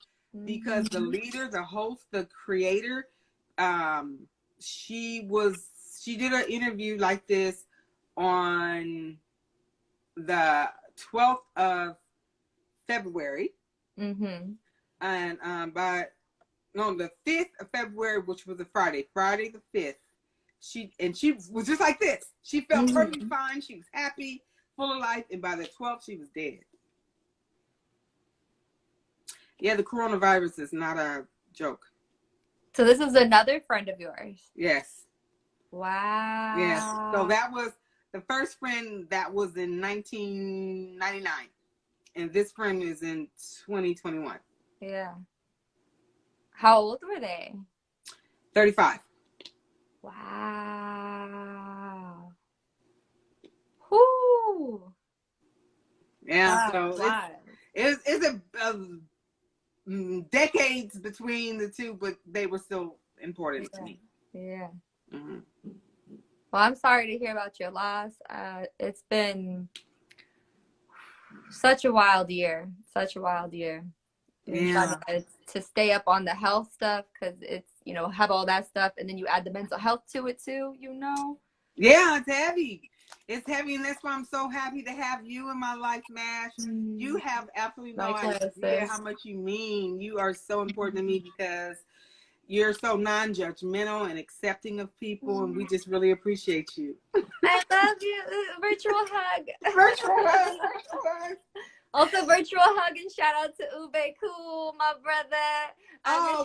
Speaker 2: Because the leader, the host, the creator, she did an interview like this on the 12th of February. And the 5th of February, which was a Friday the 5th, she was just like this. She felt perfectly fine. She was happy, full of life. And by the 12th, she was dead. Yeah, the coronavirus is not a joke.
Speaker 1: So this is another friend of yours?
Speaker 2: Yes.
Speaker 1: Wow.
Speaker 2: Yes. So that was the first friend that was in 1999. And this friend is in 2021.
Speaker 1: Yeah. How old were they?
Speaker 2: 35.
Speaker 1: Wow. Whoo.
Speaker 2: Yeah, so it's a decades between the two, but they were still important to me.
Speaker 1: Yeah. Well, I'm sorry to hear about your loss. It's been such a wild year.
Speaker 2: Yeah.
Speaker 1: To stay up on the health stuff, because it's, have all that stuff, and then you add the mental health to it too,
Speaker 2: Yeah, it's heavy. It's heavy, and that's why I'm so happy to have you in my life, Mash. You have absolutely no idea how much you mean. You are so important to me because you're so non-judgmental and accepting of people, and we just really appreciate you.
Speaker 1: I love you. Virtual hug.
Speaker 2: Virtual hug.
Speaker 1: Also, virtual hug and shout out to Ube Cool, my brother.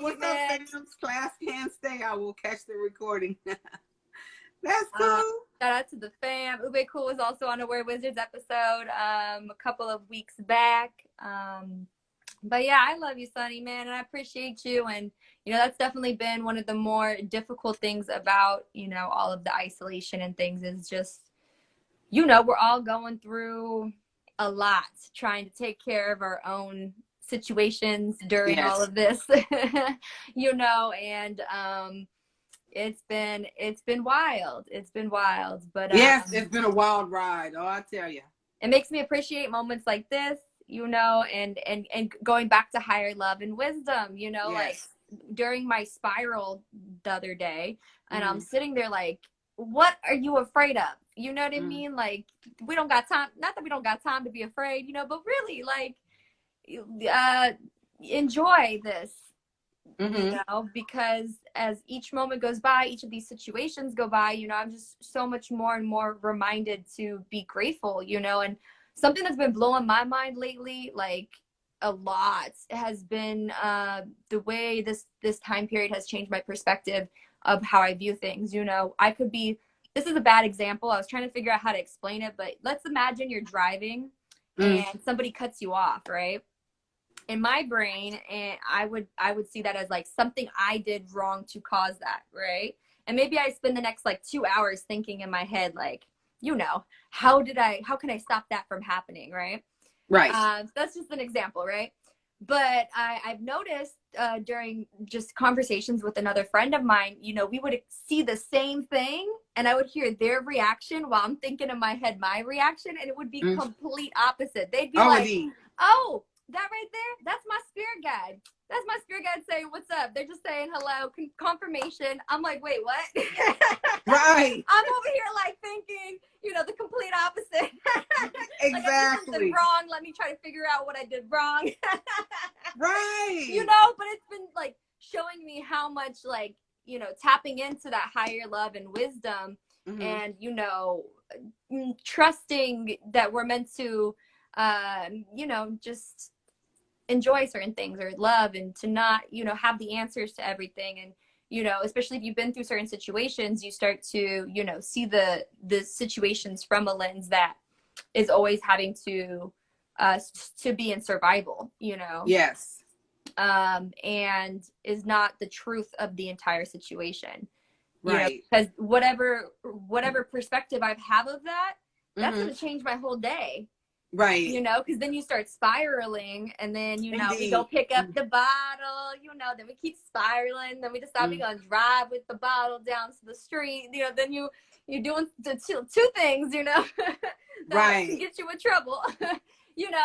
Speaker 2: What's up, fams? Class can't stay. I will catch the recording. That's cool.
Speaker 1: Shout out to the fam. Ube Cool was also on a Word Wizards episode a couple of weeks back. But yeah, I love you, Sunny, man, and I appreciate you. And that's definitely been one of the more difficult things about all of the isolation and things is just we're all going through a lot, trying to take care of our own situations during all of this, and it's been wild. But
Speaker 2: yes, it's been a wild ride. Oh, I tell you.
Speaker 1: it makes me appreciate moments like this, and going back to higher love and wisdom, like
Speaker 2: Yes.
Speaker 1: during my spiral the other day, and I'm
Speaker 2: Mm,
Speaker 1: sitting there like, what are you afraid of? You know what I
Speaker 2: mm,
Speaker 1: mean? Like, we don't got time, not that we don't got time to be afraid, but really, like, uh, enjoy this,
Speaker 2: mm-hmm.
Speaker 1: because as each moment goes by, each of these situations go by, I'm just so much more and more reminded to be grateful, and something that's been blowing my mind lately, like a lot, has been the way this time period has changed my perspective of how I view things. I could be, this is a bad example. I was trying to figure out how to explain it, but let's imagine you're driving
Speaker 2: Mm,
Speaker 1: and somebody cuts you off, right? In my brain, and I would see that as like something I did wrong to cause that, right? And maybe I spend the next like 2 hours thinking in my head, like, how can I stop that from happening, right?
Speaker 2: right.
Speaker 1: So that's just an example, right? But I've noticed during just conversations with another friend of mine, we would see the same thing, and I would hear their reaction while I'm thinking in my head my reaction, and it would be
Speaker 2: Mm.
Speaker 1: complete opposite. They'd be
Speaker 2: Oh,
Speaker 1: like,
Speaker 2: indeed.
Speaker 1: "Oh, that right there, that's my spirit guide. That's my spirit guide saying what's up." They're just saying hello, confirmation. I'm like, wait, what?
Speaker 2: Right.
Speaker 1: I'm over here like thinking, the complete opposite. Like I did something
Speaker 2: Exactly.
Speaker 1: wrong. Let me try to figure out what I did wrong.
Speaker 2: Right.
Speaker 1: But it's been like showing me how much, like, tapping into that higher love and wisdom,
Speaker 2: Mm-hmm.
Speaker 1: and, trusting that we're meant to, just enjoy certain things or love, and to not, have the answers to everything. And, especially if you've been through certain situations, you start to, see the situations from a lens that is always having to be in survival,
Speaker 2: Yes.
Speaker 1: and is not the truth of the entire situation,
Speaker 2: Right.
Speaker 1: because whatever perspective I have of that, that's
Speaker 2: Mm-hmm.
Speaker 1: going to change my whole day,
Speaker 2: Right.
Speaker 1: because then you start spiraling, and then, we go
Speaker 2: Indeed.
Speaker 1: pick up the bottle, then we keep spiraling, then we decide we're
Speaker 2: Mm-hmm.
Speaker 1: going to drive with the bottle down to the street, then you're doing the two things, that can
Speaker 2: Right.
Speaker 1: get you in trouble,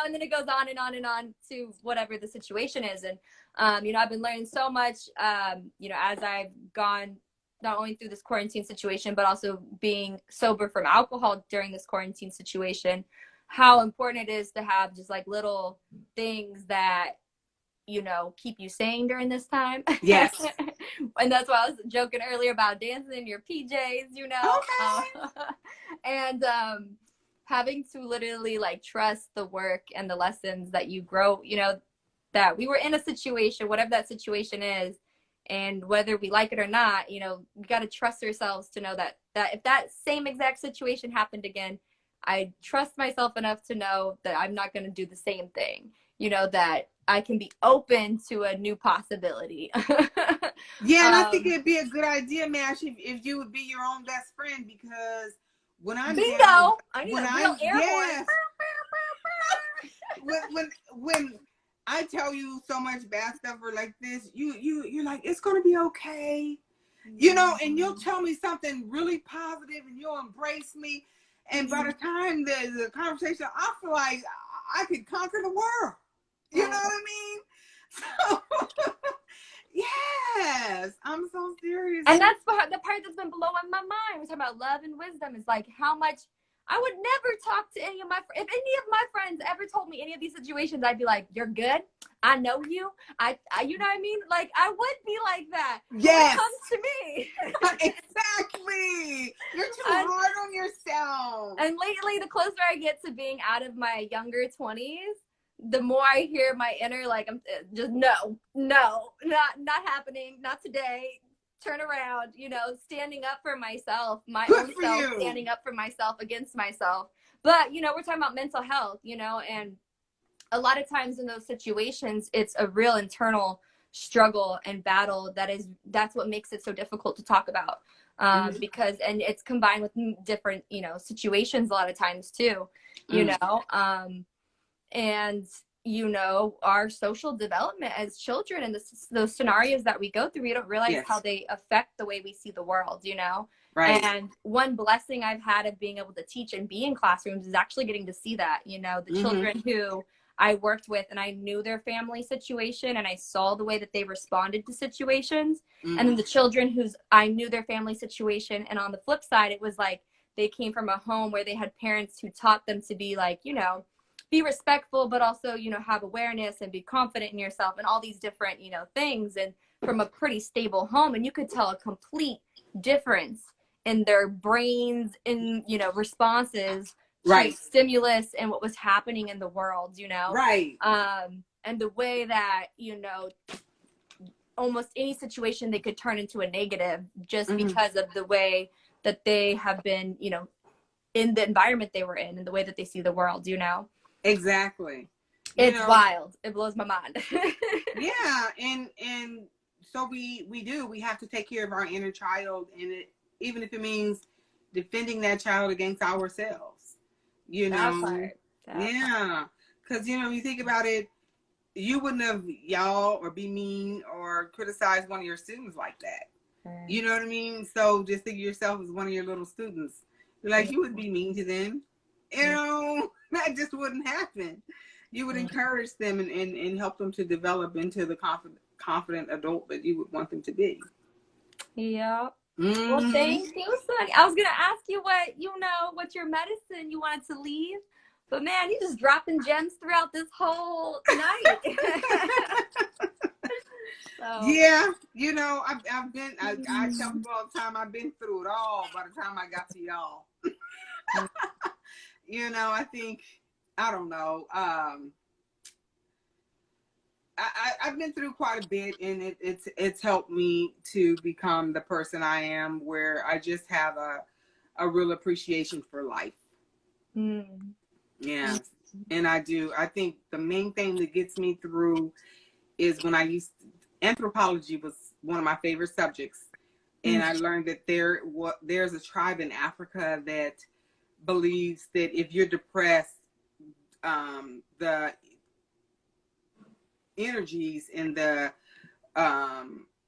Speaker 1: and then it goes on and on and on to whatever the situation is. And, I've been learning so much, as I've gone not only through this quarantine situation, but also being sober from alcohol during this quarantine situation, how important it is to have just like little things that, keep you sane during this time.
Speaker 2: Yes.
Speaker 1: And that's why I was joking earlier about dancing in your PJs,
Speaker 2: Okay.
Speaker 1: and having to literally like trust the work and the lessons that you grow, that we were in a situation, whatever that situation is, and whether we like it or not, we got to trust ourselves to know that if that same exact situation happened again, I trust myself enough to know that I'm not going to do the same thing, that I can be open to a new possibility.
Speaker 2: Yeah, and I think
Speaker 1: um,
Speaker 2: it'd be a good idea, Mash, if you would be your own best friend, because when I'm down,
Speaker 1: bingo! I need
Speaker 2: when
Speaker 1: a real
Speaker 2: I'm
Speaker 1: air horn.
Speaker 2: yes, when I tell you so much bad stuff or like this, you're like, it's gonna be okay, and you'll tell me something really positive, and you'll embrace me, and by the time the conversation, I feel like I could conquer the world. You know what I mean? So, yes, I'm so serious.
Speaker 1: And that's the part that's been blowing my mind. We're talking about love and wisdom. It's like how much I would never talk to any of my if any of my friends ever told me any of these situations, I'd be like, "You're good. I know you. You know what I mean? Like I would be like that. But when it
Speaker 2: Yes,
Speaker 1: comes to me,
Speaker 2: exactly. You're too
Speaker 1: and,
Speaker 2: hard on yourself.
Speaker 1: and lately, the closer I get to being out of my younger 20s, the more I hear my inner, like, I'm just no, not happening, not today. Turn around, standing up for myself, my
Speaker 2: Good
Speaker 1: own
Speaker 2: for
Speaker 1: self,
Speaker 2: you.
Speaker 1: standing up for myself against myself. But we're talking about mental health, and a lot of times in those situations, it's a real internal struggle and battle that's what makes it so difficult to talk about,
Speaker 2: Mm,
Speaker 1: because and it's combined with different situations a lot of times too, you
Speaker 2: mm.
Speaker 1: know and our social development as children and those scenarios that we go through, we don't realize how
Speaker 2: Yes.
Speaker 1: they affect the way we see the world,
Speaker 2: Right.
Speaker 1: And one blessing I've had of being able to teach and be in classrooms is actually getting to see that, you know, the children who I worked with and I knew their family situation and I saw the way that they responded to situations. And then the children whose I knew their family situation. And on the flip side, it was like they came from a home where they had parents who taught them to be like, you know, be respectful, but also, you know, have awareness and be confident in yourself and all these different, you know, things. And from a pretty stable home. And you could tell a complete difference in their brains, in, you know, responses to stimulus and what was happening in the world, you know?
Speaker 2: Right.
Speaker 1: And the way that, you know, almost any situation they could turn into a negative just because of the way that they have been, you know, in the environment they were in and the way that they see the world, you know?
Speaker 2: Exactly.
Speaker 1: It's wild. It blows my mind.
Speaker 2: Yeah. And so we have to take care of our inner child, and even if it means defending that child against ourselves, you know. Yeah. Because, you know, you think about it, you wouldn't have y'all or be mean or criticize one of your students like that. You know what I mean? So just think of yourself as one of your little students. Like, you would be mean to them. You know, that just wouldn't happen. You would encourage them and help them to develop into the confident adult that you would want them to be.
Speaker 1: Yeah. Well, thank you, Sunny. I was going to ask you what's your medicine you wanted to leave. But man, you just dropping gems throughout this whole night. So.
Speaker 2: Yeah, you know, I tell people all the time, I've been through it all by the time I got to y'all. You know, I think, I don't know. I've been through quite a bit, and it's helped me to become the person I am, where I just have a real appreciation for life. Yeah, and I do. I think the main thing that gets me through is when anthropology was one of my favorite subjects, and I learned that there's a tribe in Africa that believes that if you're depressed, the energies in the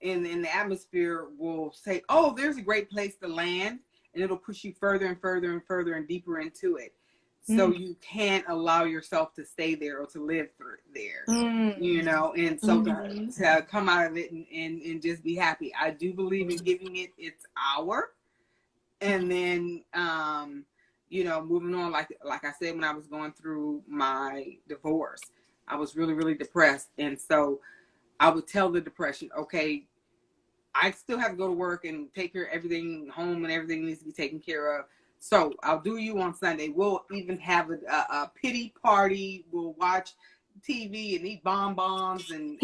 Speaker 2: in the atmosphere will say, "Oh, there's a great place to land," and it'll push you further and further and further and deeper into it. So you can't allow yourself to stay there or to live through there, you know. And so to come out of it and just be happy. I do believe in giving it its hour, and then you know, moving on. Like I said, when I was going through my divorce, I was really, really depressed. And so I would tell the depression, okay, I still have to go to work and take care of everything home, and everything needs to be taken care of. So I'll do you on Sunday. We'll even have a pity party. We'll watch TV and eat bonbons and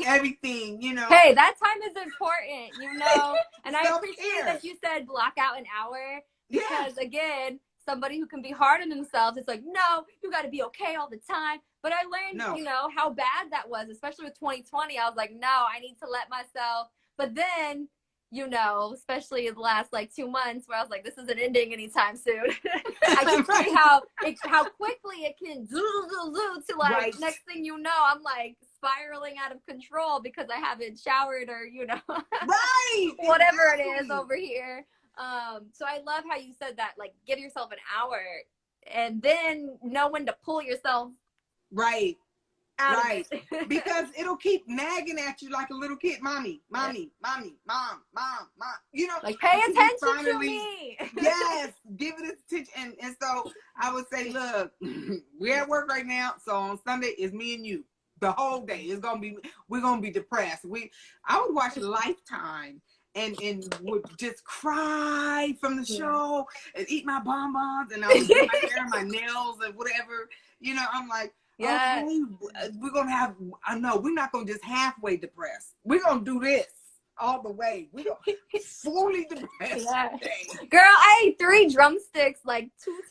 Speaker 2: everything, you know.
Speaker 1: Hey, that time is important, you know. And I appreciate that you said block out an hour. Because again, somebody who can be hard on themselves, it's like, no, you got to be okay all the time. But I learned, you know, how bad that was, especially with 2020. I was like, no, I need to let myself. But then, you know, especially the last like 2 months where I was like, this isn't ending anytime soon. I can see how quickly it can zoo to like next thing you know, I'm like spiraling out of control because I haven't showered or, you know, whatever it is over here. So I love how you said that, like, give yourself an hour and then know when to pull yourself out of it.
Speaker 2: Because it'll keep nagging at you like a little kid. Mommy, mom, you know,
Speaker 1: like, pay attention to me.
Speaker 2: Yes, give it attention. And so I would say, look, we're at work right now, so on Sunday it's me and you the whole day. We're gonna be depressed. I would watch Lifetime and would just cry from the show and eat my bonbons, and I would do my hair and my nails and whatever. You know, I'm like, okay, we're going to have, I know, we're not going to just halfway depressed. We're going to do this all the way. We're going to fully depressed.
Speaker 1: Girl, I ate 3 drumsticks like 2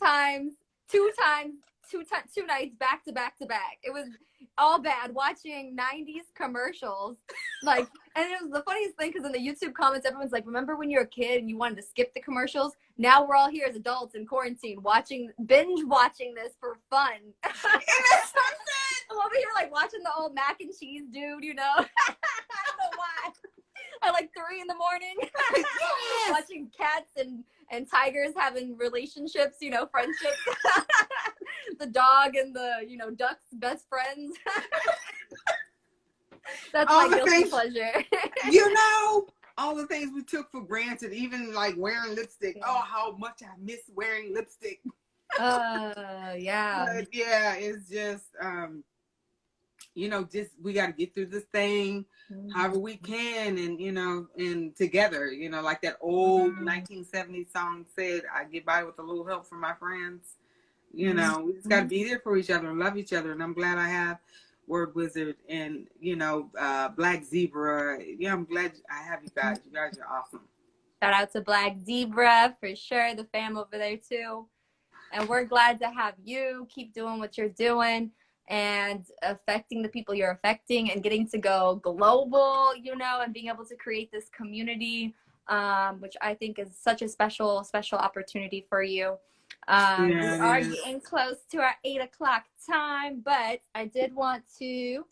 Speaker 1: nights back to back to back. It was all bad watching 90s commercials. Like, and it was the funniest thing because in the YouTube comments, everyone's like, remember when you were a kid and you wanted to skip the commercials? Now we're all here as adults in quarantine binge watching this for fun. I'm over here like watching the old mac and cheese dude, you know? I don't know why. at like 3 in the morning,
Speaker 2: Yes.
Speaker 1: watching cats and tigers having relationships, friendships. The dog and the, duck's best friends. That's
Speaker 2: All
Speaker 1: my
Speaker 2: the
Speaker 1: guilty
Speaker 2: things,
Speaker 1: pleasure.
Speaker 2: all the things we took for granted, even like wearing lipstick. Oh, how much I miss wearing lipstick.
Speaker 1: Yeah.
Speaker 2: But yeah, it's just, just we got to get through this thing however we can, and and together, like that old 1970s song said, I get by with a little help from my friends. We just got to be there for each other and love each other. And I'm glad I have Word Wizard and Black Zebra. Yeah, I'm glad I have you guys. You guys are awesome.
Speaker 1: Shout out to Black Zebra for sure, the fam over there too. And we're glad to have you. Keep doing what you're doing and affecting the people you're affecting, and getting to go global, and being able to create this community, which I think is such a special, special opportunity for you. We are getting close to our 8 o'clock time, but I did want to,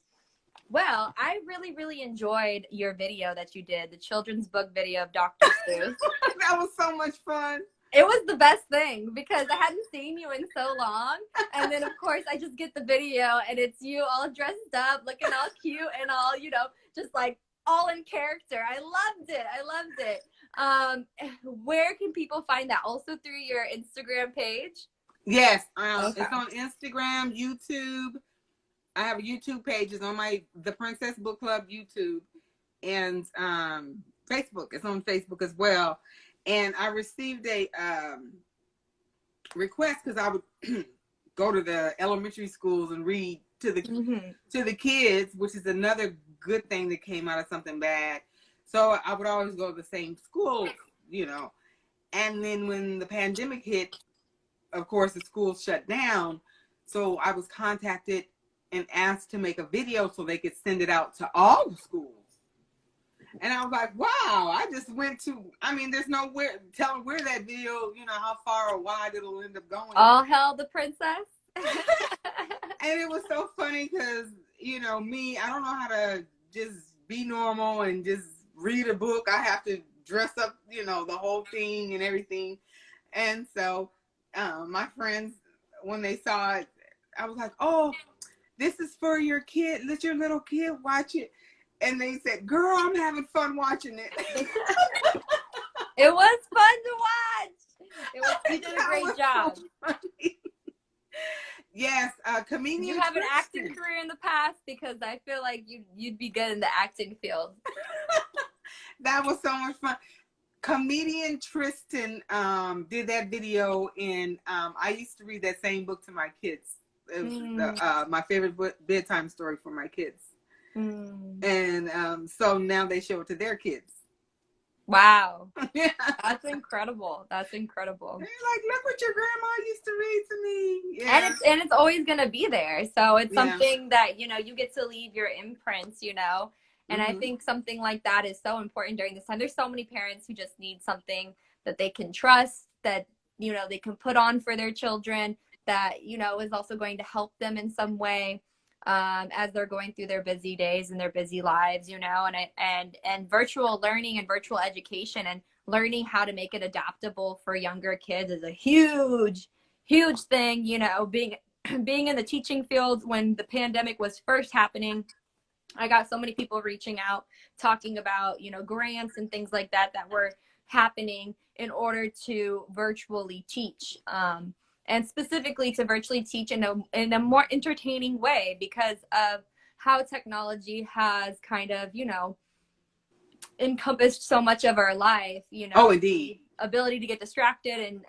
Speaker 1: I really, really enjoyed your video that you did, the children's book video of Dr. Seuss.
Speaker 2: That was so much fun.
Speaker 1: It was the best thing because I hadn't seen you in so long. And then, of course, I just get the video and it's you all dressed up, looking all cute and all, just like all in character. I loved it. Where can people find that? Also through your Instagram page?
Speaker 2: Yes. Okay. It's on Instagram, YouTube. I have a YouTube page. It's on the Princess Book Club YouTube, and Facebook. It's on Facebook as well. And I received a request because I would go to the elementary schools and read to the kids, which is another good thing that came out of something bad. So I would always go to the same schools, And then when the pandemic hit, of course, the schools shut down. So I was contacted and asked to make a video so they could send it out to all the schools. And I was like, wow, I just went to, there's nowhere, telling where that video, how far or wide it'll end up going.
Speaker 1: All hail the princess.
Speaker 2: And it was so funny because, me, I don't know how to just be normal and just read a book. I have to dress up, the whole thing and everything. And so my friends, when they saw it, I was like, oh, this is for your kid. Let your little kid watch it. And they said, girl, I'm having fun watching it.
Speaker 1: It was fun to watch. You did a great job.
Speaker 2: So yes, comedian.
Speaker 1: You have an acting career in the past, because I feel like you'd be good in the acting field.
Speaker 2: That was so much fun. Comedian Tristan did that video, and I used to read that same book to my kids. It was my favorite bedtime story for my kids. And so now they show it to their kids.
Speaker 1: Wow. Yeah. That's incredible. They're like,
Speaker 2: look what your grandma used to read to me. Yeah.
Speaker 1: And it's always gonna be there. So it's something that, you get to leave your imprints, And I think something like that is so important during this time. There's so many parents who just need something that they can trust, that, they can put on for their children, that, is also going to help them in some way. As they're going through their busy days and their busy lives, and virtual learning and virtual education and learning how to make it adaptable for younger kids is a huge, huge thing. Being in the teaching field when the pandemic was first happening, I got so many people reaching out, talking about, grants and things like that were happening in order to virtually teach. And specifically to virtually teach in a more entertaining way, because of how technology has kind of, encompassed so much of our life,
Speaker 2: Oh, indeed.
Speaker 1: The ability to get distracted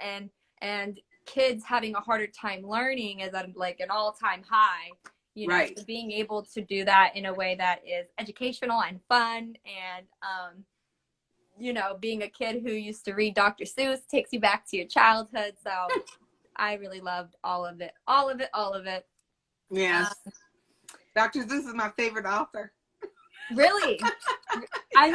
Speaker 1: and kids having a harder time learning is at like an all-time high,
Speaker 2: right.
Speaker 1: So being able to do that in a way that is educational and fun, and, being a kid who used to read Dr. Seuss takes you back to your childhood. So I really loved all of it.
Speaker 2: Yes. Dr. Seuss is my favorite author.
Speaker 1: Really? I'm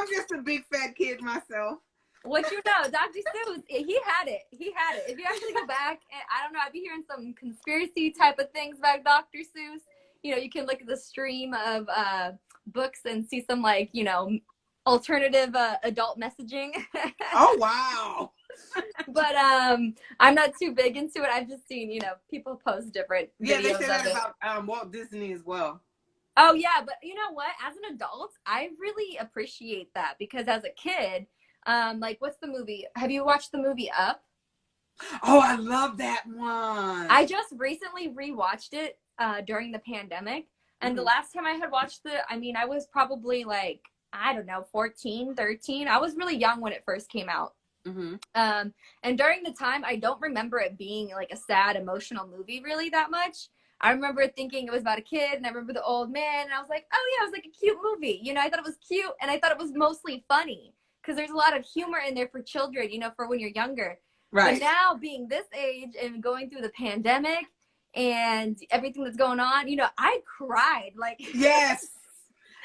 Speaker 2: just a big fat kid myself.
Speaker 1: What Dr. Seuss, he had it. If you actually go back, and I don't know, I'd be hearing some conspiracy type of things about Dr. Seuss. You can look at the stream of books and see some alternative adult messaging.
Speaker 2: Oh, wow.
Speaker 1: But I'm not too big into it. I've just seen, people post different
Speaker 2: Yeah, they
Speaker 1: videos
Speaker 2: say
Speaker 1: of
Speaker 2: that
Speaker 1: it.
Speaker 2: about Walt Disney as well.
Speaker 1: Oh yeah, but you know what? As an adult, I really appreciate that because as a kid, like what's the movie? Have you watched the movie Up?
Speaker 2: Oh, I love that one.
Speaker 1: I just recently rewatched it during the pandemic, and the last time I had watched it, I mean, I was probably like, I don't know, 14, 13. I was really young when it first came out.
Speaker 2: Mm-hmm.
Speaker 1: And during the time, I don't remember it being like a sad, emotional movie really that much. I remember thinking it was about a kid, and I remember the old man, and I was like, oh yeah, it was like a cute movie. I thought it was cute, and I thought it was mostly funny because there's a lot of humor in there for children, for when you're younger.
Speaker 2: Right.
Speaker 1: But now being this age and going through the pandemic and everything that's going on, I cried like
Speaker 2: Yes.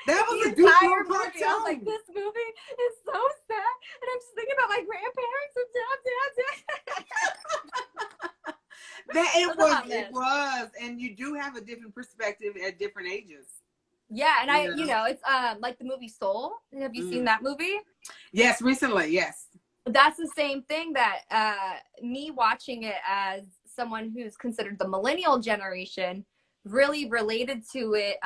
Speaker 2: That was
Speaker 1: the
Speaker 2: a deep
Speaker 1: entire
Speaker 2: movie.
Speaker 1: movie. I was like, this movie is so sad, and I'm just thinking about my grandparents and
Speaker 2: It was, and you do have a different perspective at different ages.
Speaker 1: Yeah, and it's like the movie Soul. Have you seen that movie?
Speaker 2: Yes, recently, yes.
Speaker 1: That's the same thing that me watching it as someone who's considered the millennial generation really related to it.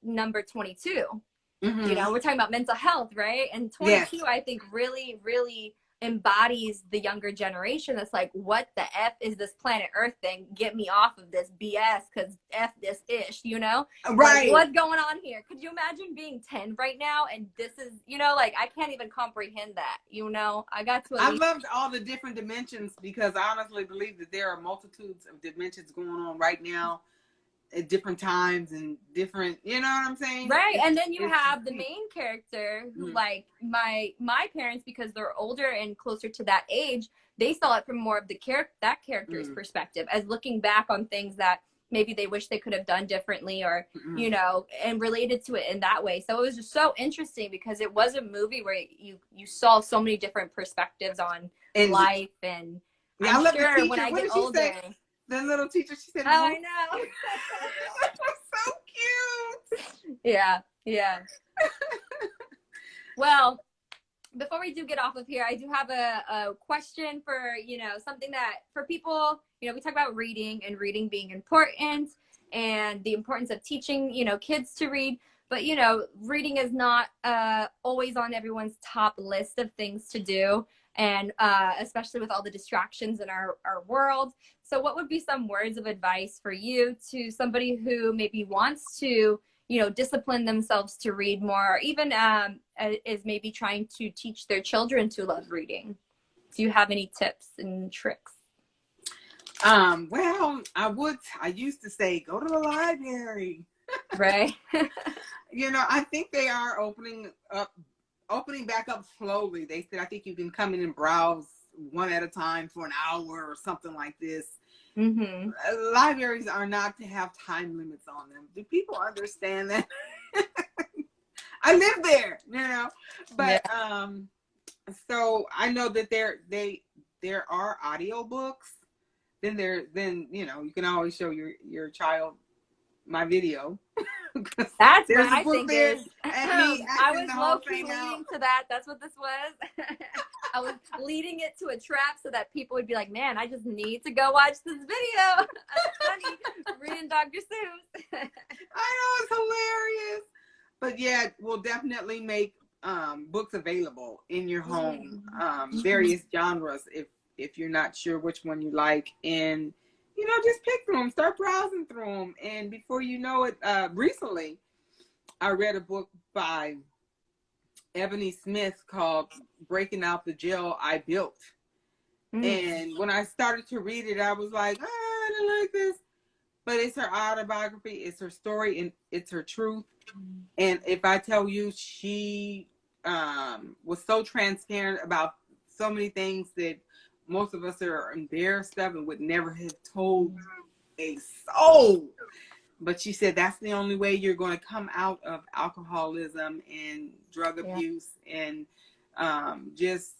Speaker 1: Number 22.
Speaker 2: Mm-hmm.
Speaker 1: We're talking about mental health, right? And 22, yes. I think really, really embodies the younger generation that's like, what the F is this planet Earth thing? Get me off of this BS because F this ish,
Speaker 2: Right.
Speaker 1: Like, what's going on here? Could you imagine being 10 right now? And this is, like, I can't even comprehend that, I
Speaker 2: loved all the different dimensions because I honestly believe that there are multitudes of dimensions going on right now at different times and different, you know what I'm saying?
Speaker 1: Right. And then you have the main character who like my parents, because they're older and closer to that age, they saw it from more of that character's perspective as looking back on things that maybe they wish they could have done differently or, and related to it in that way. So it was just so interesting because it was a movie where you saw so many different perspectives on life. And
Speaker 2: yeah,
Speaker 1: I'm sure when I get older.
Speaker 2: Say? The little teacher, she said,
Speaker 1: oh, I know.
Speaker 2: That was so cute.
Speaker 1: Yeah. Well, before we do get off of here, I do have a question for, something that for people, we talk about reading and reading being important and the importance of teaching, kids to read. But, reading is not always on everyone's top list of things to do. And especially with all the distractions in our world. So what would be some words of advice for you to somebody who maybe wants to, discipline themselves to read more, or even is maybe trying to teach their children to love reading? Do you have any tips and tricks?
Speaker 2: Well, I used to say, go to the library.
Speaker 1: Right.
Speaker 2: I think they are opening back up slowly. They said, I think you can come in and browse one at a time for an hour or something like this.
Speaker 1: Mm-hmm.
Speaker 2: Libraries are not to have time limits on them. Do people understand that? I live there, but so I know that there are audiobooks. Then you can always show your child my video.
Speaker 1: That's what I think is.
Speaker 2: I
Speaker 1: was low-key leading to that. That's what this was. I was leading it to a trap so that people would be like, man, I just need to go watch this video. Funny, reading Dr. Seuss.
Speaker 2: I know, it's hilarious. But yeah, we'll definitely make books available in your home. Various genres if you're not sure which one you like. And just pick through them, start browsing through them. And before you know it, recently, I read a book by Ebony Smith called Breaking Out the Jail I Built. And when I started to read it, I was like, I don't like this. But it's her autobiography, it's her story, and it's her truth. And if I tell you, she was so transparent about so many things that most of us are embarrassed of and would never have told a soul. But she said that's the only way you're going to come out of alcoholism and drug abuse and just,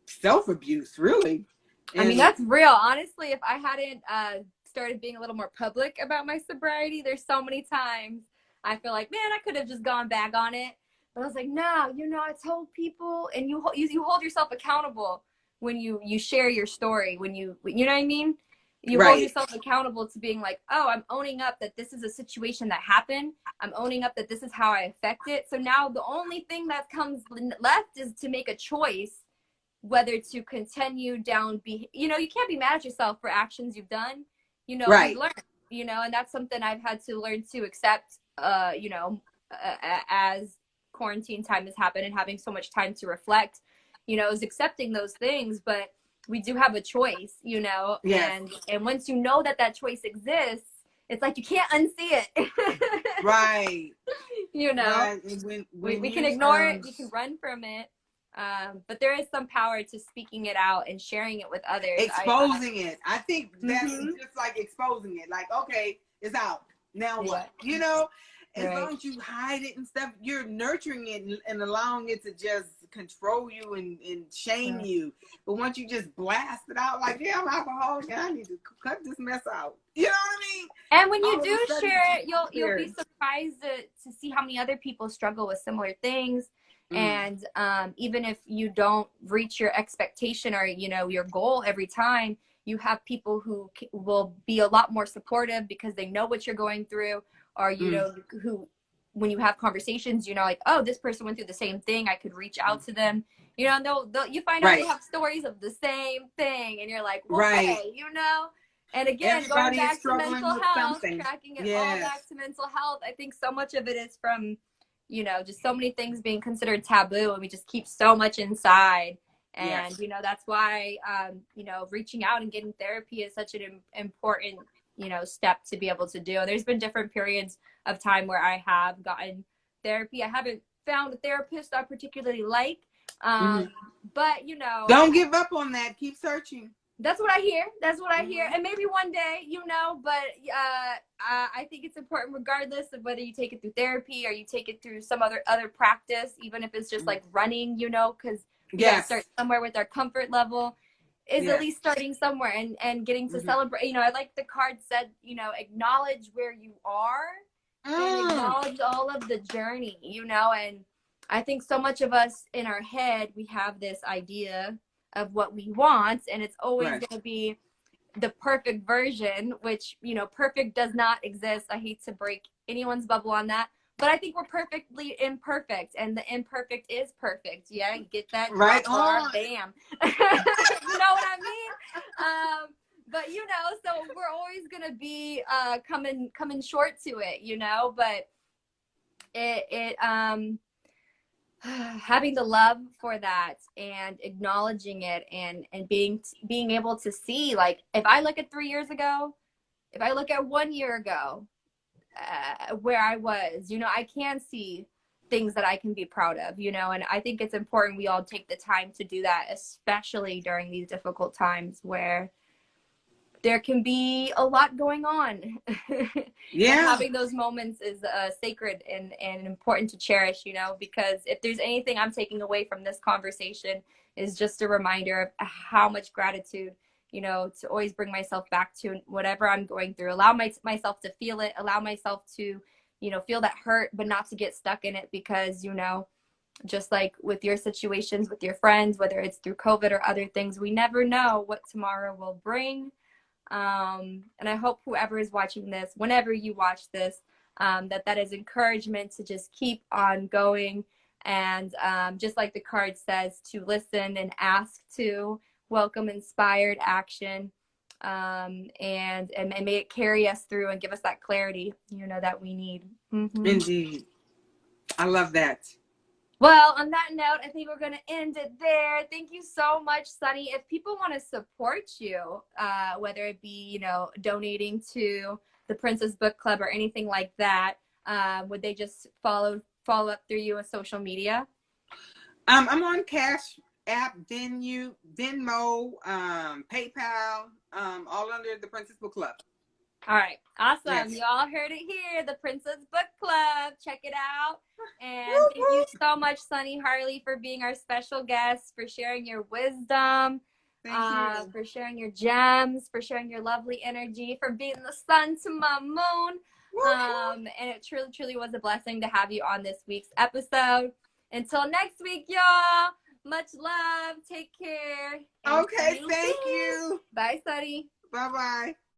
Speaker 2: self-abuse, really. And,
Speaker 1: I mean, that's real. Honestly, if I hadn't started being a little more public about my sobriety, there's so many times I feel like, man, I could have just gone back on it. But I was like, no, I told people, and you hold yourself accountable when you share your story, when you know what I mean? You hold
Speaker 2: Right.
Speaker 1: yourself accountable to being like, oh, I'm owning up that this is a situation that happened. I'm owning up that this is how I affect it. So now the only thing that comes left is to make a choice whether to continue down you can't be mad at yourself for actions you've done. You've
Speaker 2: Right.
Speaker 1: learned, and that's something I've had to learn to accept, as quarantine time has happened and having so much time to reflect, is accepting those things. But we do have a choice,
Speaker 2: Yes.
Speaker 1: and once you know that choice exists, it's like you can't unsee it.
Speaker 2: Right.
Speaker 1: Right.
Speaker 2: When
Speaker 1: We can
Speaker 2: you
Speaker 1: ignore it, we can run from it, but there is some power to speaking it out and sharing it with others.
Speaker 2: Exposing it. I think that's
Speaker 1: Mhm.
Speaker 2: just like exposing it. Like, okay, it's out. Now what? As
Speaker 1: Right.
Speaker 2: long as you hide it and stuff, you're nurturing it and allowing it to just control you and shame you. But once you just blast it out, like, yeah, I'm alcoholic and I need to cut this mess out. You know what I mean?
Speaker 1: And when you
Speaker 2: All of
Speaker 1: do
Speaker 2: a sudden,
Speaker 1: share it, you'll be surprised to see how many other people struggle with similar things. And even if you don't reach your expectation or your goal every time, you have people who will be a lot more supportive because they know what you're going through, or who, when you have conversations, like, oh, this person went through the same thing, I could reach out to them, and they'll you find out they have stories of the same thing, and you're like, well, hey, And again,
Speaker 2: everybody
Speaker 1: going back to
Speaker 2: struggling
Speaker 1: mental
Speaker 2: with
Speaker 1: health,
Speaker 2: something.
Speaker 1: tracking it all back to mental health, I think so much of it is from, just so many things being considered taboo, and we just keep so much inside. And, that's why, reaching out and getting therapy is such an important, step to be able to do. There's been different periods of time where I have gotten therapy. I haven't found a therapist I particularly like. But,
Speaker 2: don't give up on that. Keep searching.
Speaker 1: That's what I hear. And maybe one day, but I think it's important regardless of whether you take it through therapy or you take it through some other practice, even if it's just like running, because we gotta start somewhere with our comfort level, is at least starting somewhere and getting to celebrate. I like the card said, acknowledge where you are and acknowledge all of the journey, and I think so much of us in our head, we have this idea of what we want, and it's always going to be the perfect version, which perfect does not exist. I hate to break anyone's bubble on that, but I think we're perfectly imperfect, and the imperfect is perfect. Yeah, get that
Speaker 2: right
Speaker 1: on. Bam. You know what I mean? But so we're always going to be coming short to it, but it having the love for that and acknowledging it and being able to see, like, if I look at 3 years ago, if I look at 1 year ago, where I was, I can see things that I can be proud of, and I think it's important we all take the time to do that, especially during these difficult times where there can be a lot going on. And having those moments is sacred and important to cherish, because if there's anything I'm taking away from this conversation is just a reminder of how much gratitude, to always bring myself back to whatever I'm going through, allow myself to feel it, allow myself to, feel that hurt, but not to get stuck in it, because, just like with your situations with your friends, whether it's through COVID or other things, we never know what tomorrow will bring. And I hope whoever is watching this, whenever you watch this, that is encouragement to just keep on going. And just like the card says, to listen and ask, to welcome inspired action. And may it carry us through and give us that clarity, that we need.
Speaker 2: Indeed. I love that.
Speaker 1: Well, on that note, I think we're going to end it there. Thank you so much, Sunny. If people want to support you, whether it be, donating to the Princess Book Club or anything like that, would they just follow up through you on social media?
Speaker 2: I'm on Cash App, Venmo, PayPal, all under the Princess Book Club.
Speaker 1: All right. Awesome. You all heard it here. The Princess Book Club. Check it out. And thank you so much, Sunni Harley, for being our special guest, for sharing your wisdom, for sharing your gems, for sharing your lovely energy, for being the sun to my moon. And it truly, truly was a blessing to have you on this week's episode. Until next week, y'all. Much love. Take care. And
Speaker 2: Okay,
Speaker 1: see you
Speaker 2: thank
Speaker 1: soon.
Speaker 2: you.
Speaker 1: Bye, Sunny.
Speaker 2: Bye-bye.